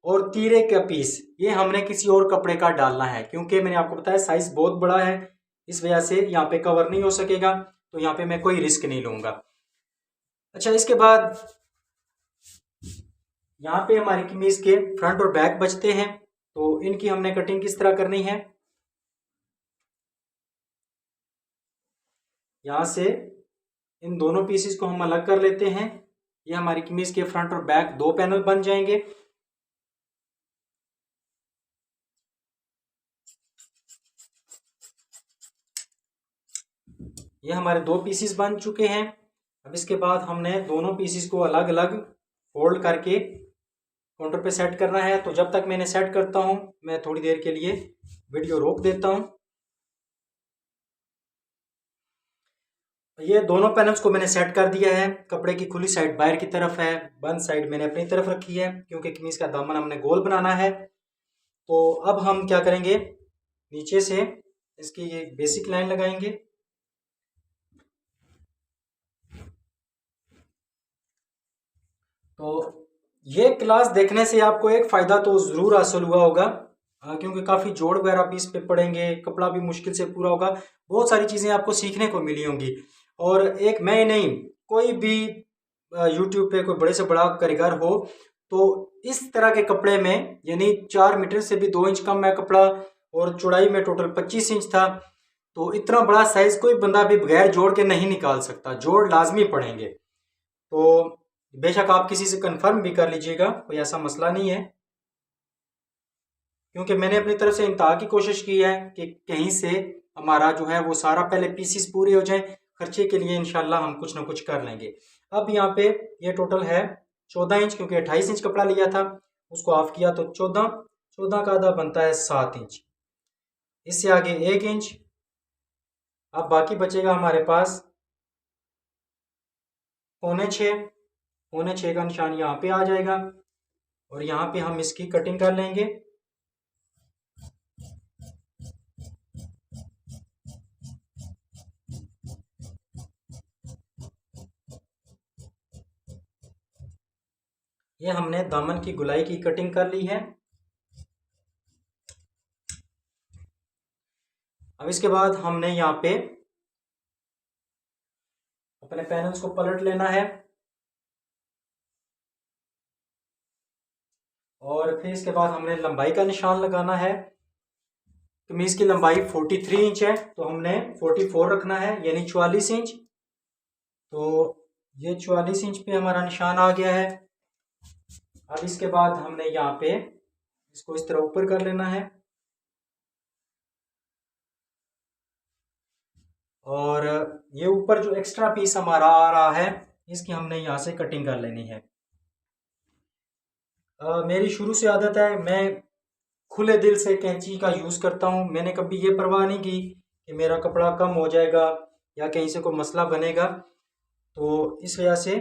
A: और तीरे का पीस ये हमने किसी और कपड़े का डालना है। क्योंकि मैंने आपको बताया साइज बहुत बड़ा है, इस वजह से यहाँ पे कवर नहीं हो सकेगा, तो यहाँ पे मैं कोई रिस्क नहीं लूंगा। अच्छा, इसके बाद यहाँ पे हमारी कमीज के फ्रंट और बैक बचते हैं, तो इनकी हमने कटिंग किस तरह करनी है। यहाँ से इन दोनों पीसेस को हम अलग कर लेते हैं, ये हमारी कमीज के फ्रंट और बैक 2 पैनल बन जाएंगे। ये हमारे 2 पीसेस बन चुके हैं। अब इसके बाद हमने दोनों पीसेस को अलग अलग फोल्ड करके काउंटर पे सेट करना है। तो जब तक मैंने सेट करता हूँ मैं थोड़ी देर के लिए वीडियो रोक देता हूँ। ये दोनों पैनल्स को मैंने सेट कर दिया है। कपड़े की खुली साइड बाहर की तरफ है, बंद साइड मैंने अपनी तरफ रखी है, क्योंकि कमीज का दामन हमने गोल बनाना है। तो अब हम क्या करेंगे, नीचे से इसकी ये बेसिक लाइन लगाएंगे। तो ये क्लास देखने से आपको एक फ़ायदा तो ज़रूर हासिल हुआ होगा, क्योंकि काफ़ी जोड़ वगैरह भी इस पे पड़ेंगे, कपड़ा भी मुश्किल से पूरा होगा, बहुत सारी चीज़ें आपको सीखने को मिली होंगी। और एक मैं ही नहीं, कोई भी यूट्यूब पे कोई बड़े से बड़ा कारीगर हो तो इस तरह के कपड़े में, यानी 4 मीटर से भी 2 इंच कम है कपड़ा और चौड़ाई में टोटल 25 इंच था, तो इतना बड़ा साइज कोई बंदा भी बगैर जोड़ के नहीं निकाल सकता, जोड़ लाजमी पड़ेंगे। तो बेशक आप किसी से कंफर्म भी कर लीजिएगा, कोई ऐसा मसला नहीं है, क्योंकि मैंने अपनी तरफ से इंतहा की कोशिश की है कि कहीं से हमारा जो है वो सारा पहले पीसीस पूरे हो जाए। खर्चे के लिए इंशाल्लाह हम कुछ ना कुछ कर लेंगे। अब यहाँ पे ये टोटल है 14 इंच, क्योंकि 28 इंच कपड़ा लिया था, उसको ऑफ किया तो 14 का आधा बनता है 7 इंच, इससे आगे 1 इंच। अब बाकी बचेगा हमारे पास 6.25, 6.25 का निशान यहाँ पे आ जाएगा और यहाँ पे हम इसकी कटिंग कर लेंगे। ये हमने दामन की गुलाई की कटिंग कर ली है। अब इसके बाद हमने यहाँ पे अपने पैनल्स को पलट लेना है और फिर इसके बाद हमने लंबाई का निशान लगाना है। कमीज की लंबाई 43 इंच है, तो हमने 44 रखना है, यानी 44 इंच। तो ये 44 इंच पे हमारा निशान आ गया है। अब इसके बाद हमने यहाँ पे इसको इस तरह ऊपर कर लेना है और ये ऊपर जो एक्स्ट्रा पीस हमारा आ रहा है इसकी हमने यहाँ से कटिंग कर लेनी है। मेरी शुरू से आदत है, मैं खुले दिल से कैंची का यूज़ करता हूँ। मैंने कभी ये परवाह नहीं की कि मेरा कपड़ा कम हो जाएगा या कहीं से कोई मसला बनेगा। तो इस वजह से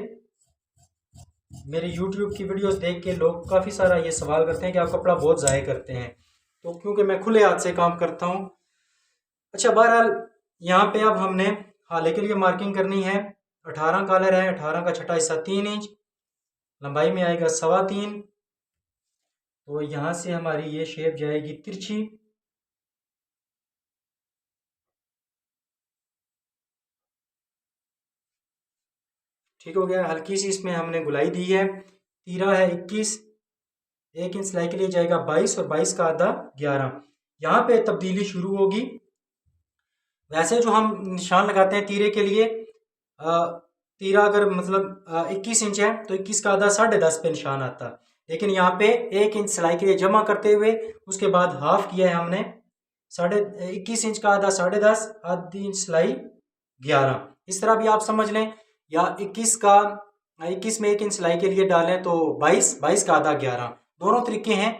A: मेरे YouTube की वीडियोस देख के लोग काफ़ी सारा ये सवाल करते हैं कि आप कपड़ा बहुत ज़ाया करते हैं, तो क्योंकि मैं खुले हाथ से काम करता हूँ। अच्छा, बहरहाल यहाँ पे अब हमने हाले के लिए मार्किंग करनी है। 18 कॉलर है, 18 का छठा हिस्सा 3 इंच, लंबाई में आएगा 3.25। तो यहाँ से हमारी ये शेप जाएगी तिरछी। ठीक हो गया। हल्की सी इसमें हमने गुलाई दी है। तीरा है 21, 1 इंच सिलाई के लिए जाएगा 22 और 22 का आधा 11। यहाँ पे तब्दीली शुरू होगी। वैसे जो हम निशान लगाते हैं तीरे के लिए, तीरा अगर मतलब 21 इंच है तो 21 का आधा 10.5 पे निशान आता है। लेकिन यहाँ पे 1 इंच सिलाई के लिए जमा करते हुए उसके बाद हाफ किया है हमने 21 इंच का आधा 10.5, आधी इंच सिलाई 11। इस तरह भी आप समझ लें, या 21 में 1 इंच सिलाई के लिए डालें तो 22 का आधा 11, दोनों तरीके हैं।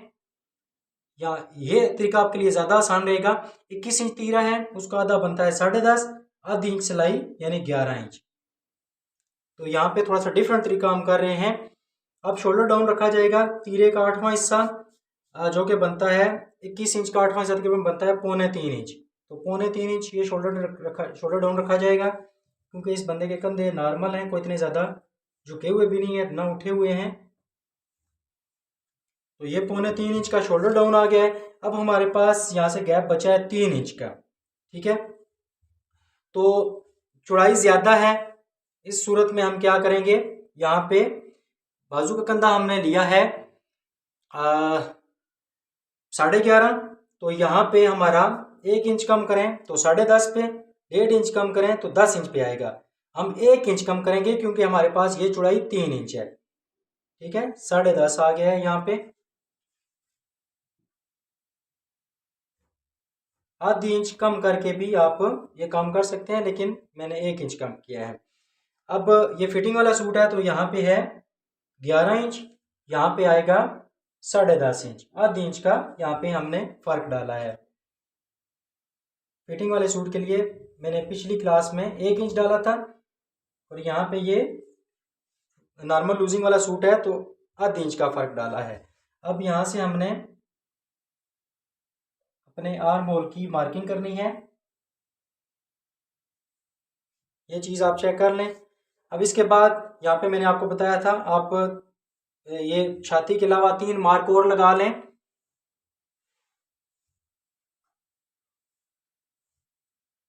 A: या ये तरीका आपके लिए ज़्यादा आसान रहेगा। 21 इंच तीरा है, उसका आधा बनता है 10.5, आधी इंच सिलाई यानी 11 इंच। तो यहाँ पे थोड़ा सा डिफरेंट तरीका हम कर रहे हैं। अब शोल्डर डाउन रखा जाएगा, तीरे का 8वां हिस्सा जो कि बनता है 21 इंच का 8वां हिस्सा तकरीबन बनता है 3.25 इंच। तो 3.25 इंच ये शोल्डर डाउन रखा जाएगा, क्योंकि इस बंदे के कंधे नॉर्मल हैं, कोई इतने ज़्यादा झुके हुए भी नहीं है, ना उठे हुए हैं। तो ये 3.25 इंच का शोल्डर डाउन आ गया है। अब हमारे पास यहाँ से गैप बचा है 3 इंच का, ठीक है। तो चौड़ाई ज़्यादा है, इस सूरत में हम क्या करेंगे, यहाँ पे बाजू का कंधा हमने लिया है 11.5, तो यहाँ पे हमारा 1 इंच कम करें तो 10.5 पे, 1.5 इंच कम करें तो 10 इंच पे आएगा। हम 1 इंच कम करेंगे क्योंकि हमारे पास ये चौड़ाई 3 इंच है, ठीक है। 10.5 आ गया है यहाँ पे। आधी इंच कम करके भी आप ये कम कर सकते हैं, लेकिन मैंने 1 इंच कम किया है। अब ये फिटिंग वाला सूट है तो यहाँ पे है 11 इंच, यहाँ पे आएगा 10.5 इंच, आधी इंच का यहाँ पे हमने फर्क डाला है। फिटिंग वाले सूट के लिए मैंने पिछली क्लास में 1 इंच डाला था, और यहाँ पे ये नॉर्मल लूजिंग वाला सूट है तो आधी इंच का फर्क डाला है। अब यहाँ से हमने अपने आर्म होल की मार्किंग करनी है, ये चीज़ आप चेक कर लें। अब इसके बाद यहाँ पे मैंने आपको बताया था, आप ये छाती के अलावा 3 मार्क और लगा लें।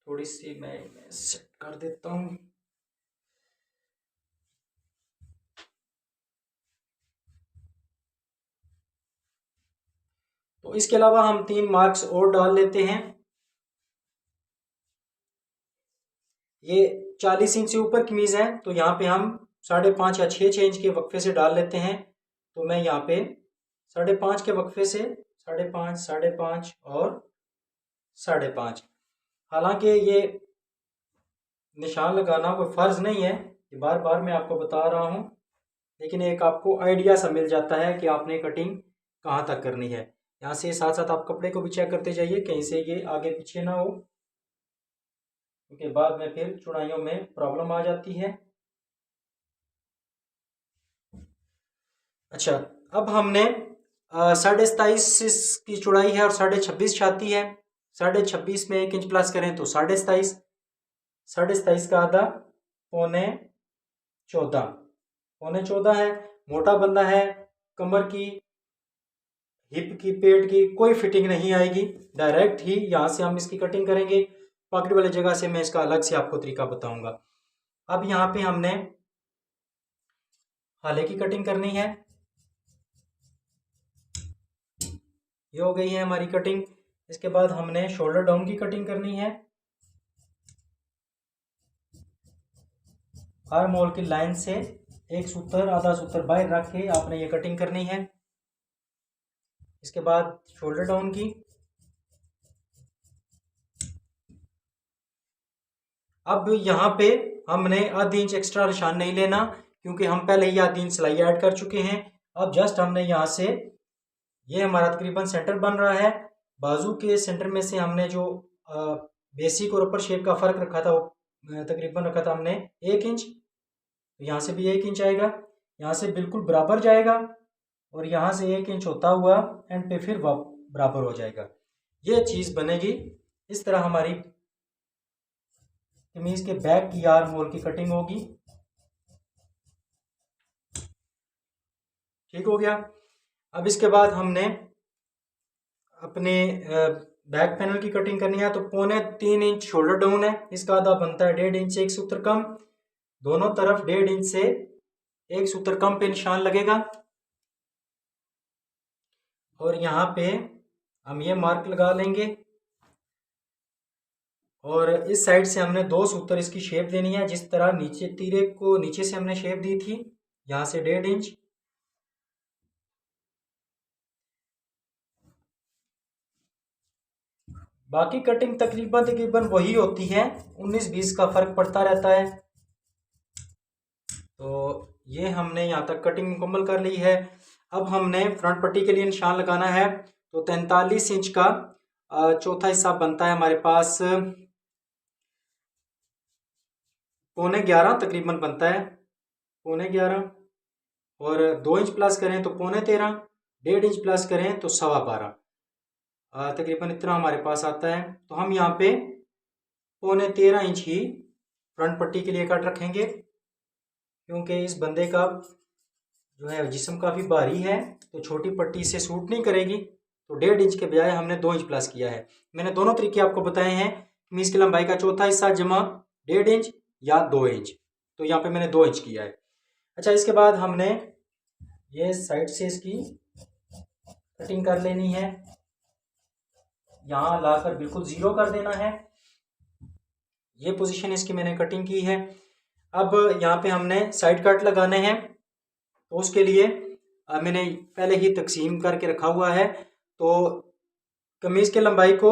A: थोड़ी सी मैं सेट कर देता हूँ। तो इसके अलावा हम 3 मार्क्स और डाल लेते हैं। ये 40 इंच से ऊपर कमीज है तो यहाँ पे हम 5.5 या 6 इंच के वक्फे से डाल लेते हैं। तो मैं यहाँ पे 5.5 के वक्फे से 5.5, 5.5 और 5.5। हालांकि ये निशान लगाना कोई फ़र्ज नहीं है, कि बार बार मैं आपको बता रहा हूँ, लेकिन एक आपको आइडिया सा मिल जाता है कि आपने कटिंग कहाँ तक करनी है। यहाँ से साथ साथ आप कपड़े को भी चेक करते जाइए, कहीं से ये आगे पीछे ना हो, क्योंकि बाद में फिर चौड़ाइयों में प्रॉब्लम आ जाती है। अच्छा, अब हमने 27.5 की चौड़ाई है और 26.5 छाती है। 26.5 में 1 इंच प्लस करें तो 27.5, 27.5 का आधा 14.25, 14.25 है। मोटा बंदा है, कमर की, हिप की, पेट की कोई फिटिंग नहीं आएगी, डायरेक्ट ही यहाँ से हम इसकी कटिंग करेंगे। पॉकेट वाली जगह से मैं इसका अलग से आपको तरीका बताऊंगा। अब यहाँ पे हमने हाले की कटिंग करनी है, ये हो गई है हमारी कटिंग। इसके बाद हमने शोल्डर डाउन की कटिंग करनी है। आर्म होल की लाइन से एक सूत्र आधा सूत्र बाहर रख के आपने ये कटिंग करनी है। इसके बाद शोल्डर डाउन की। अब यहाँ पे हमने आधी इंच एक्स्ट्रा निशान नहीं लेना, क्योंकि हम पहले ही आधी इंच सिलाई ऐड कर चुके हैं। अब जस्ट हमने यहाँ से, ये हमारा तकरीबन सेंटर बन रहा है, बाजू के सेंटर में से हमने जो बेसिक और ऊपर शेप का फर्क रखा था वो तकरीबन रखा था हमने 1 इंच। यहाँ से भी 1 इंच आएगा, यहाँ से बिल्कुल बराबर जाएगा, और यहाँ से 1 इंच होता हुआ एंड पे फिर बराबर हो जाएगा। ये चीज़ बनेगी। इस तरह हमारी कमीज के बैक की आर्म होल की कटिंग होगी। ठीक हो गया। अब इसके बाद हमने अपने बैक पैनल की कटिंग करनी है। तो 3.25 इंच शोल्डर डाउन है, इसका आधा बनता है 1.5 इंच से 1 सूत्र कम, दोनों तरफ 1.5 इंच से 1 सूत्र कम पे निशान लगेगा। और यहाँ पे हम ये मार्क लगा लेंगे, और इस साइड से हमने 2 सूत्र इसकी शेप देनी है, जिस तरह नीचे तीरे को नीचे से हमने शेप दी थी, यहाँ से 1.5 इंच, बाकी कटिंग तकरीबन तकरीबन वही होती है, 19-20 का फ़र्क पड़ता रहता है। तो ये हमने यहाँ तक कटिंग मुकम्मल कर ली है। अब हमने फ्रंट पट्टी के लिए निशान लगाना है। तो 43 इंच का चौथा हिस्सा बनता है हमारे पास 11:15 तकरीबन बनता है, 11:15। और 2 इंच प्लस करें तो 13:15, 1.5 इंच प्लस करें तो 12:15, तकरीबन इतना हमारे पास आता है। तो हम यहाँ पे 13.25 इंच ही फ्रंट पट्टी के लिए कट रखेंगे, क्योंकि इस बंदे का जो है जिस्म काफ़ी भारी है, तो छोटी पट्टी इसे सूट नहीं करेगी। तो 1.5 इंच के बजाय हमने 2 इंच प्लस किया है। मैंने दोनों तरीके आपको बताए हैं, कमीज की लंबाई का चौथा हिस्सा जमा 1.5 इंच या 2 इंच। तो यहाँ पे मैंने 2 इंच किया है। अच्छा, इसके बाद हमने ये साइड से इसकी कटिंग कर लेनी है, यहाँ लाकर बिल्कुल ज़ीरो कर देना है। ये पोजीशन इसकी मैंने कटिंग की है। अब यहाँ पे हमने साइड कट लगाने हैं, तो उसके लिए मैंने पहले ही तकसीम करके रखा हुआ है। तो कमीज़ के लंबाई को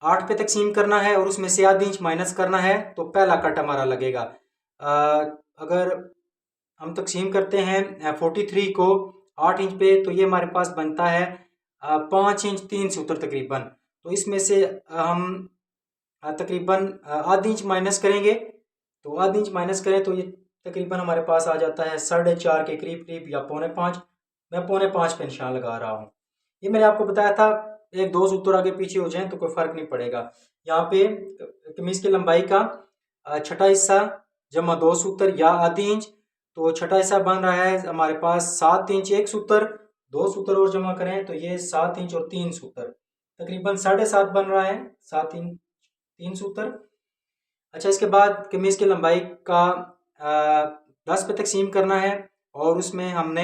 A: 8 पे तकसीम करना है और उसमें से आधी इंच माइनस करना है, तो पहला कट हमारा लगेगा। अगर हम तकसीम करते हैं 43 को 8 इंच पे, तो ये हमारे पास बनता है 5 इंच 3 सूत्र तकरीबन। तो इसमें से हम तकरीबन आधी इंच माइनस करेंगे। तो आधी इंच माइनस करें तो ये तकरीबन हमारे पास आ जाता है 4.5 के करीब करीब या 4.5। मैं 4.5 पे निशान लगा रहा हूँ। ये मैंने आपको बताया था, 1-2 सूत्र आगे पीछे हो जाएं तो कोई फ़र्क नहीं पड़ेगा। यहाँ पे कमीज़ की लंबाई का छठा हिस्सा जमा 2 सूत्र या आधी इंच, तो छठा हिस्सा बन रहा है हमारे पास 7 इंच 1 सूत्र, 2 सूत्र और जमा करें तो ये 7 इंच और 3 सूत्र, तकरीबन 7.5 बन रहा है, 7 इंच 3 सूत्र। अच्छा, इसके बाद कमीज़ की लंबाई का 10 पे तकसीम करना है और उसमें हमने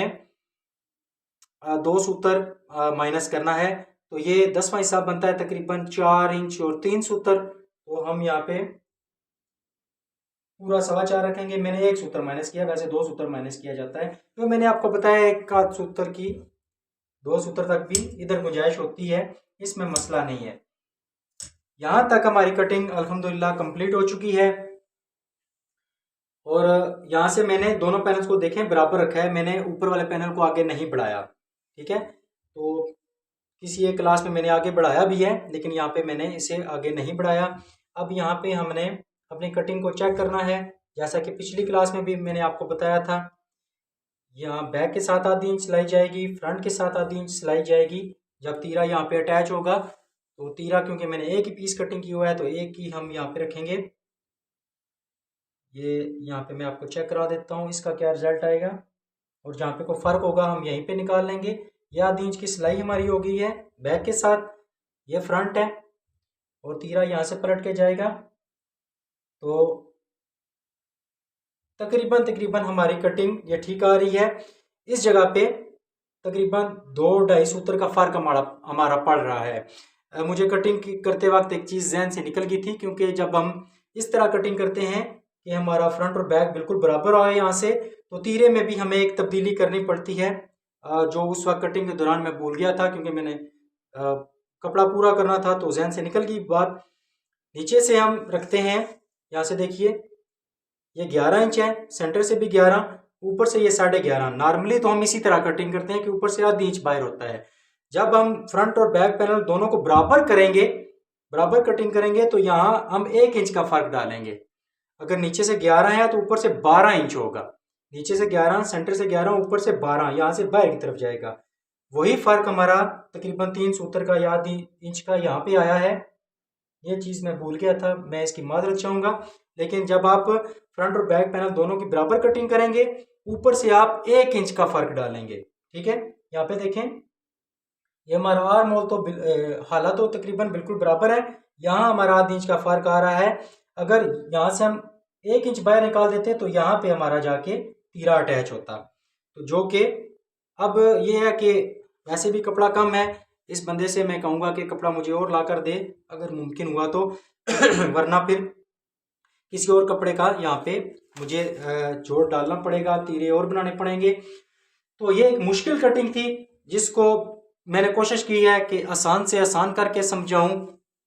A: 2 सूत्र माइनस करना है। तो ये 10वां हिस्सा बनता है तकरीबन 4 इंच और 3 सूत्र। तो हम यहाँ पे पूरा 4.25 रखेंगे। मैंने 1 सूत्र माइनस किया, वैसे 2 सूत्र माइनस किया जाता है। तो मैंने आपको बताया 1 आध सूत्र की 2 सूत्र तक भी इधर गुंजाइश होती है, इसमें मसला नहीं है। यहाँ तक हमारी कटिंग अल्हम्दुलिल्लाह कंप्लीट हो चुकी है। और यहाँ से मैंने दोनों पैनल्स को देखें बराबर रखा है, मैंने ऊपर वाले पैनल को आगे नहीं बढ़ाया। ठीक है, तो किसी एक क्लास में मैंने आगे बढ़ाया भी है, लेकिन यहाँ पे मैंने इसे आगे नहीं बढ़ाया। अब यहाँ पे हमने अपनी कटिंग को चेक करना है, जैसा कि पिछली क्लास में भी मैंने आपको बताया था। यहाँ बैक के साथ आधी इंच सिलाई जाएगी, फ्रंट के साथ आधी इंच सिलाई जाएगी। जब तीरा यहाँ पे अटैच होगा, तो तीरा क्योंकि मैंने एक ही पीस कटिंग की हुआ है तो एक ही हम यहाँ पे रखेंगे। ये यहाँ पे मैं आपको चेक करा देता हूँ इसका क्या रिजल्ट आएगा, और जहाँ पे कोई फ़र्क होगा हम यहीं पे निकाल लेंगे। यह आधी इंच की सिलाई हमारी हो गई है बैक के साथ, ये फ्रंट है और तीरा यहाँ से पलट के जाएगा। तो तकरीबन तकरीबन हमारी कटिंग ये ठीक आ रही है। इस जगह पे तकरीबन 2-2.5 सूत्र का फ़र्क हमारा पड़ रहा है। मुझे कटिंग करते वक्त एक चीज़ जहन से निकल गई थी, क्योंकि जब हम इस तरह कटिंग करते हैं कि हमारा फ्रंट और बैक बिल्कुल बराबर आए यहाँ से, तो तीरे में भी हमें एक तब्दीली करनी पड़ती है, जो उस वक्त कटिंग के दौरान मैं भूल गया था, क्योंकि मैंने कपड़ा पूरा करना था तो जहन से निकल गई बात। नीचे से हम रखते हैं, यहाँ से देखिए ये 11 इंच है, सेंटर से भी 11, ऊपर से ये 11.5। नॉर्मली तो हम इसी तरह कटिंग करते हैं कि ऊपर से आधी इंच बाहर होता है। जब हम फ्रंट और बैक पैनल दोनों को बराबर करेंगे, बराबर कटिंग करेंगे, तो यहाँ हम 1 इंच का फ़र्क डालेंगे। अगर नीचे से 11 है तो ऊपर से 12 इंच होगा। नीचे से 11, सेंटर से 11, ऊपर से 12, यहाँ से बाहर की तरफ जाएगा। वही फ़र्क हमारा तकरीबन 3 सूत्र का या आधी इंच का यहाँ पे आया है। ये चीज़ मैं भूल गया था, मैं इसकी माजरत चाहूँगा। लेकिन जब आप फ्रंट और बैक पैनल दोनों की बराबर कटिंग करेंगे, ऊपर से आप 1 इंच का फ़र्क डालेंगे। ठीक है, यहाँ पे देखें ये हमारा आर्म होल तो हालत तो तकरीबन बिल्कुल बराबर है, यहाँ हमारा आधी इंच का फ़र्क आ रहा है। अगर यहाँ से हम 1 इंच बाहर निकाल देते तो यहाँ पे हमारा जाके तीरा अटैच होता। तो जो कि अब ये है कि वैसे भी कपड़ा कम है, इस बंदे से मैं कहूँगा कि कपड़ा मुझे और ला कर दे अगर मुमकिन हुआ तो वरना फिर किसी और कपड़े का यहाँ पे मुझे जोड़ डालना पड़ेगा, तीरे और बनाने पड़ेंगे। तो ये एक मुश्किल कटिंग थी, जिसको मैंने कोशिश की है कि आसान से आसान करके समझाऊं।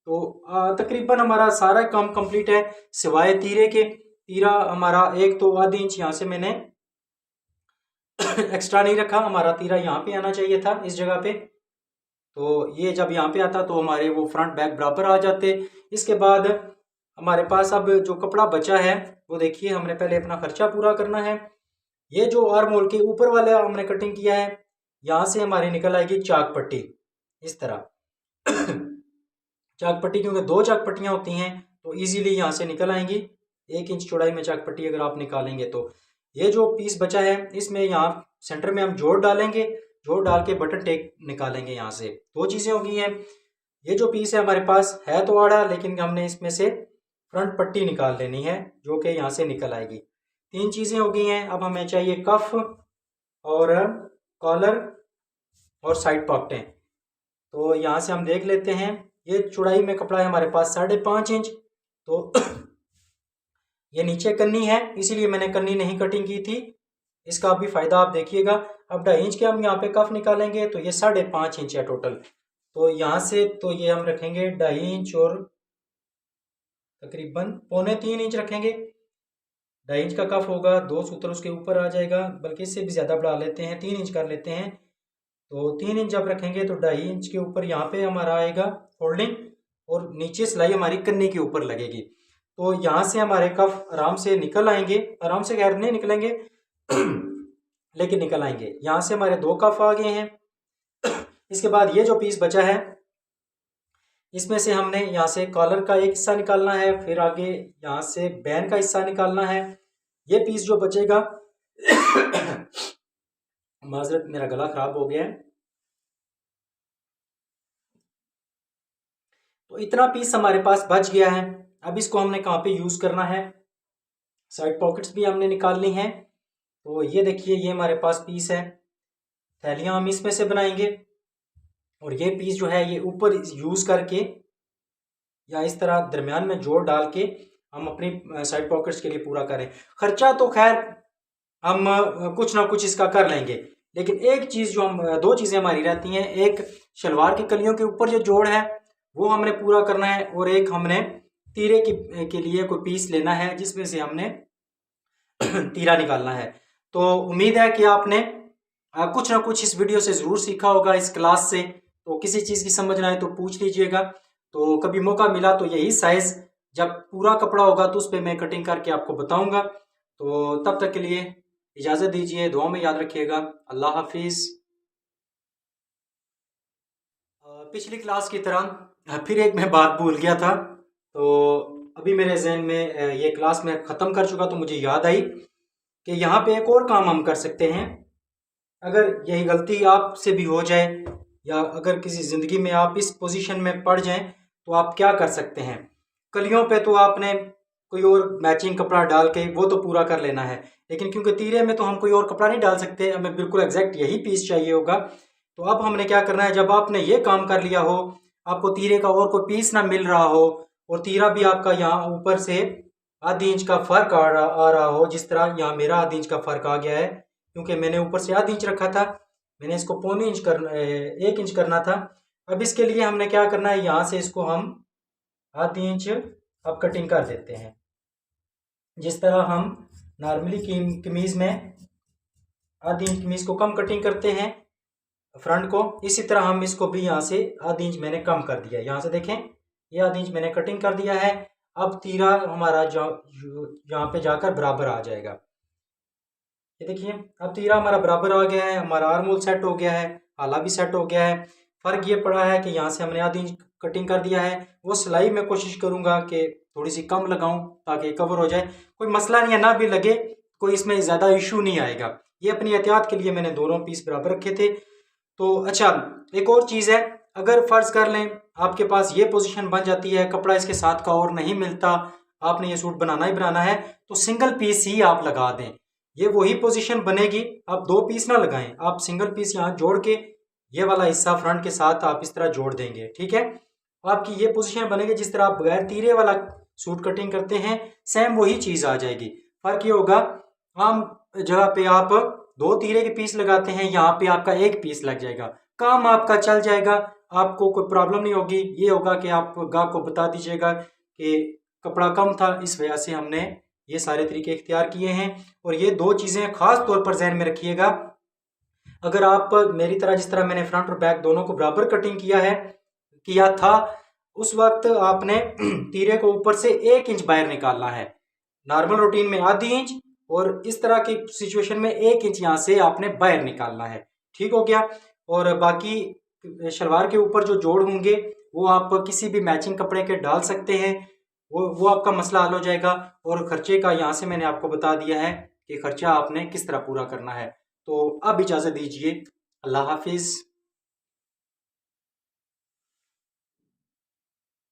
A: तो तकरीबन हमारा सारा काम कंप्लीट है सिवाय तीरे के। तीरा हमारा एक तो आधी इंच यहाँ से मैंने एक्स्ट्रा नहीं रखा, हमारा तीरा यहाँ पे आना चाहिए था इस जगह पे। तो ये जब यहाँ पे आता तो हमारे वो फ्रंट बैक बराबर आ जाते। इसके बाद हमारे पास अब जो कपड़ा बचा है वो देखिए, हमने पहले अपना खर्चा पूरा करना है। ये जो आर्म होल के ऊपर वाला हमने कटिंग किया है, यहाँ से हमारी निकल आएगी चाक पट्टी इस तरह। चाक पट्टी क्योंकि दो चाक पट्टियाँ होती हैं तो इजीली यहाँ से निकल आएंगी। 1 इंच चौड़ाई में चाक पट्टी अगर आप निकालेंगे तो ये जो पीस बचा है इसमें यहाँ सेंटर में हम जोड़ डालेंगे, जोड़ डाल के बटन टेक निकालेंगे। यहाँ से दो चीज़ें हो गई हैं। ये जो पीस है हमारे पास है तो आड़ा, लेकिन हमने इसमें से फ्रंट पट्टी निकाल लेनी है जो कि यहाँ से निकल आएगी। 3 चीज़ें हो गई हैं। अब हमें चाहिए कफ और कॉलर और साइड पॉकेटें। तो यहाँ से हम देख लेते हैं, ये चौड़ाई में कपड़ा है हमारे पास 5.5 इंच। तो ये नीचे कन्नी है इसीलिए मैंने कन्नी नहीं कटिंग की थी, इसका भी फायदा आप देखिएगा। अब 2.5 इंच के हम यहाँ पे कफ निकालेंगे तो ये 5.5 इंच है टोटल। तो यहाँ से तो ये हम रखेंगे 2.5 इंच और तकरीबन 2.25 इंच रखेंगे। 2.5 इंच का कफ होगा, 2 सूत्र उसके ऊपर आ जाएगा, बल्कि इससे भी ज़्यादा बढ़ा लेते हैं, 3 इंच कर लेते हैं। तो 3 इंच जब रखेंगे तो 2.5 इंच के ऊपर यहाँ पे हमारा आएगा फोल्डिंग और नीचे सिलाई हमारी कन्नी के ऊपर लगेगी। तो यहाँ से हमारे कफ आराम से निकल आएंगे, आराम से खैर नहीं निकलेंगे लेकिन निकल आएंगे। यहाँ से हमारे 2 कफ आ गए हैं। इसके बाद ये जो पीस बचा है इसमें से हमने यहाँ से कॉलर का एक हिस्सा निकालना है, फिर आगे यहाँ से बैन का हिस्सा निकालना है। ये पीस जो बचेगा माजरत मेरा गला खराब हो गया है। तो इतना पीस हमारे पास बच गया है। अब इसको हमने कहाँ पे यूज़ करना है, साइड पॉकेट्स भी हमने निकालनी है। तो ये देखिए, ये हमारे पास पीस है, थैलियाँ हम इसमें से बनाएंगे और ये पीस जो है ये ऊपर यूज़ करके या इस तरह दरमियान में जोड़ डाल के हम अपनी साइड पॉकेट्स के लिए पूरा करें। खर्चा तो खैर हम कुछ ना कुछ इसका कर लेंगे, लेकिन एक चीज़ जो हम 2 चीज़ें हमारी रहती हैं, एक शलवार की कलियों के ऊपर जो जोड़ है वो हमने पूरा करना है और एक हमने तीरे के लिए कोई पीस लेना है जिसमें से हमने तीरा निकालना है। तो उम्मीद है कि आपने कुछ ना कुछ इस वीडियो से ज़रूर सीखा होगा, इस क्लास से। तो किसी चीज़ की समझ ना आए तो पूछ लीजिएगा। तो कभी मौका मिला तो यही साइज़ जब पूरा कपड़ा होगा तो उस पर मैं कटिंग करके आपको बताऊंगा। तो तब तक के लिए इजाज़त दीजिए, दुआ में याद रखिएगा। अल्लाह हाफिज़। पिछली क्लास की तरह फिर एक मैं बात भूल गया था, तो अभी मेरे जहन में ये क्लास में ख़त्म कर चुका तो मुझे याद आई कि यहाँ पे एक और काम हम कर सकते हैं। अगर यही गलती आपसे भी हो जाए या अगर किसी ज़िंदगी में आप इस पोजीशन में पड़ जाएं तो आप क्या कर सकते हैं। कलियों पे तो आपने कोई और मैचिंग कपड़ा डाल के वो तो पूरा कर लेना है, लेकिन क्योंकि तीरे में तो हम कोई और कपड़ा नहीं डाल सकते, हमें बिल्कुल एग्जैक्ट यही पीस चाहिए होगा। तो अब हमने क्या करना है, जब आपने ये काम कर लिया हो, आपको तीरे का और कोई पीस ना मिल रहा हो और तीरा भी आपका यहाँ ऊपर से आधी इंच का फ़र्क आ रहा हो, जिस तरह यहाँ मेरा आधी इंच का फ़र्क आ गया है क्योंकि मैंने ऊपर से आधी इंच रखा था, मैंने इसको 1 इंच करना था। अब इसके लिए हमने क्या करना है, यहाँ से इसको हम आधी इंच अब कटिंग कर देते हैं। जिस तरह हम नॉर्मली कमीज़ में आधी इंच कमीज़ को कम कटिंग करते हैं फ्रंट को, इसी तरह हम इसको भी यहाँ से आधी इंच मैंने कम कर दिया। यहाँ से देखें, ये आधी इंच मैंने कटिंग कर दिया है। अब तीरा हमारा जो यहाँ पे जाकर बराबर आ जाएगा। ये देखिए, अब तीरा हमारा बराबर आ गया है, हमारा आर्म होल सेट हो गया है, आला भी सेट हो गया है। फ़र्क ये पड़ा है कि यहाँ से हमने आधी इंच कटिंग कर दिया है। वो सिलाई मैं कोशिश करूँगा कि थोड़ी सी कम लगाऊँ ताकि कवर हो जाए। कोई मसला नहीं है, ना भी लगे कोई इसमें ज़्यादा इशू नहीं आएगा। ये अपनी एहतियात के लिए मैंने दोनों पीस बराबर रखे थे। तो अच्छा, एक और चीज़ है, अगर फ़र्ज़ कर लें आपके पास ये पोजीशन बन जाती है, कपड़ा इसके साथ का और नहीं मिलता, आपने ये सूट बनाना ही बनाना है, तो सिंगल पीस ही आप लगा दें, ये वही पोजीशन बनेगी। आप 2 पीस ना लगाएं, आप सिंगल पीस यहाँ जोड़ के ये वाला हिस्सा फ्रंट के साथ आप इस तरह जोड़ देंगे, ठीक है। आपकी ये पोजीशन बनेगी जिस तरह आप बगैर तीरे वाला सूट कटिंग करते हैं, सेम वही चीज़ आ जाएगी। फ़र्क ये होगा, आम जगह पे आप 2 तीरे के पीस लगाते हैं, यहाँ पे आपका 1 पीस लग जाएगा। काम आपका चल जाएगा, आपको कोई प्रॉब्लम नहीं होगी। ये होगा कि आप गाहक को बता दीजिएगा कि कपड़ा कम था, इस वजह से हमने ये सारे तरीके इख्तियार किए हैं। और ये 2 चीज़ें खास तौर पर जहन में रखिएगा। अगर आप मेरी तरह, जिस तरह मैंने फ्रंट और बैक दोनों को बराबर कटिंग किया था, उस वक्त आपने तीरे को ऊपर से 1 इंच बाहर निकालना है। नॉर्मल रूटीन में आधी इंच, और इस तरह की सिचुएशन में 1 इंच यहाँ से आपने बाहर निकालना है। ठीक हो गया। और बाकी शलवार के ऊपर जो जोड़ होंगे वो आप किसी भी मैचिंग कपड़े के डाल सकते हैं, वो आपका मसला हल हो जाएगा। और खर्चे का यहाँ से मैंने आपको बता दिया है कि खर्चा आपने किस तरह पूरा करना है। तो अब इजाज़त दीजिए, अल्लाह हाफिज़।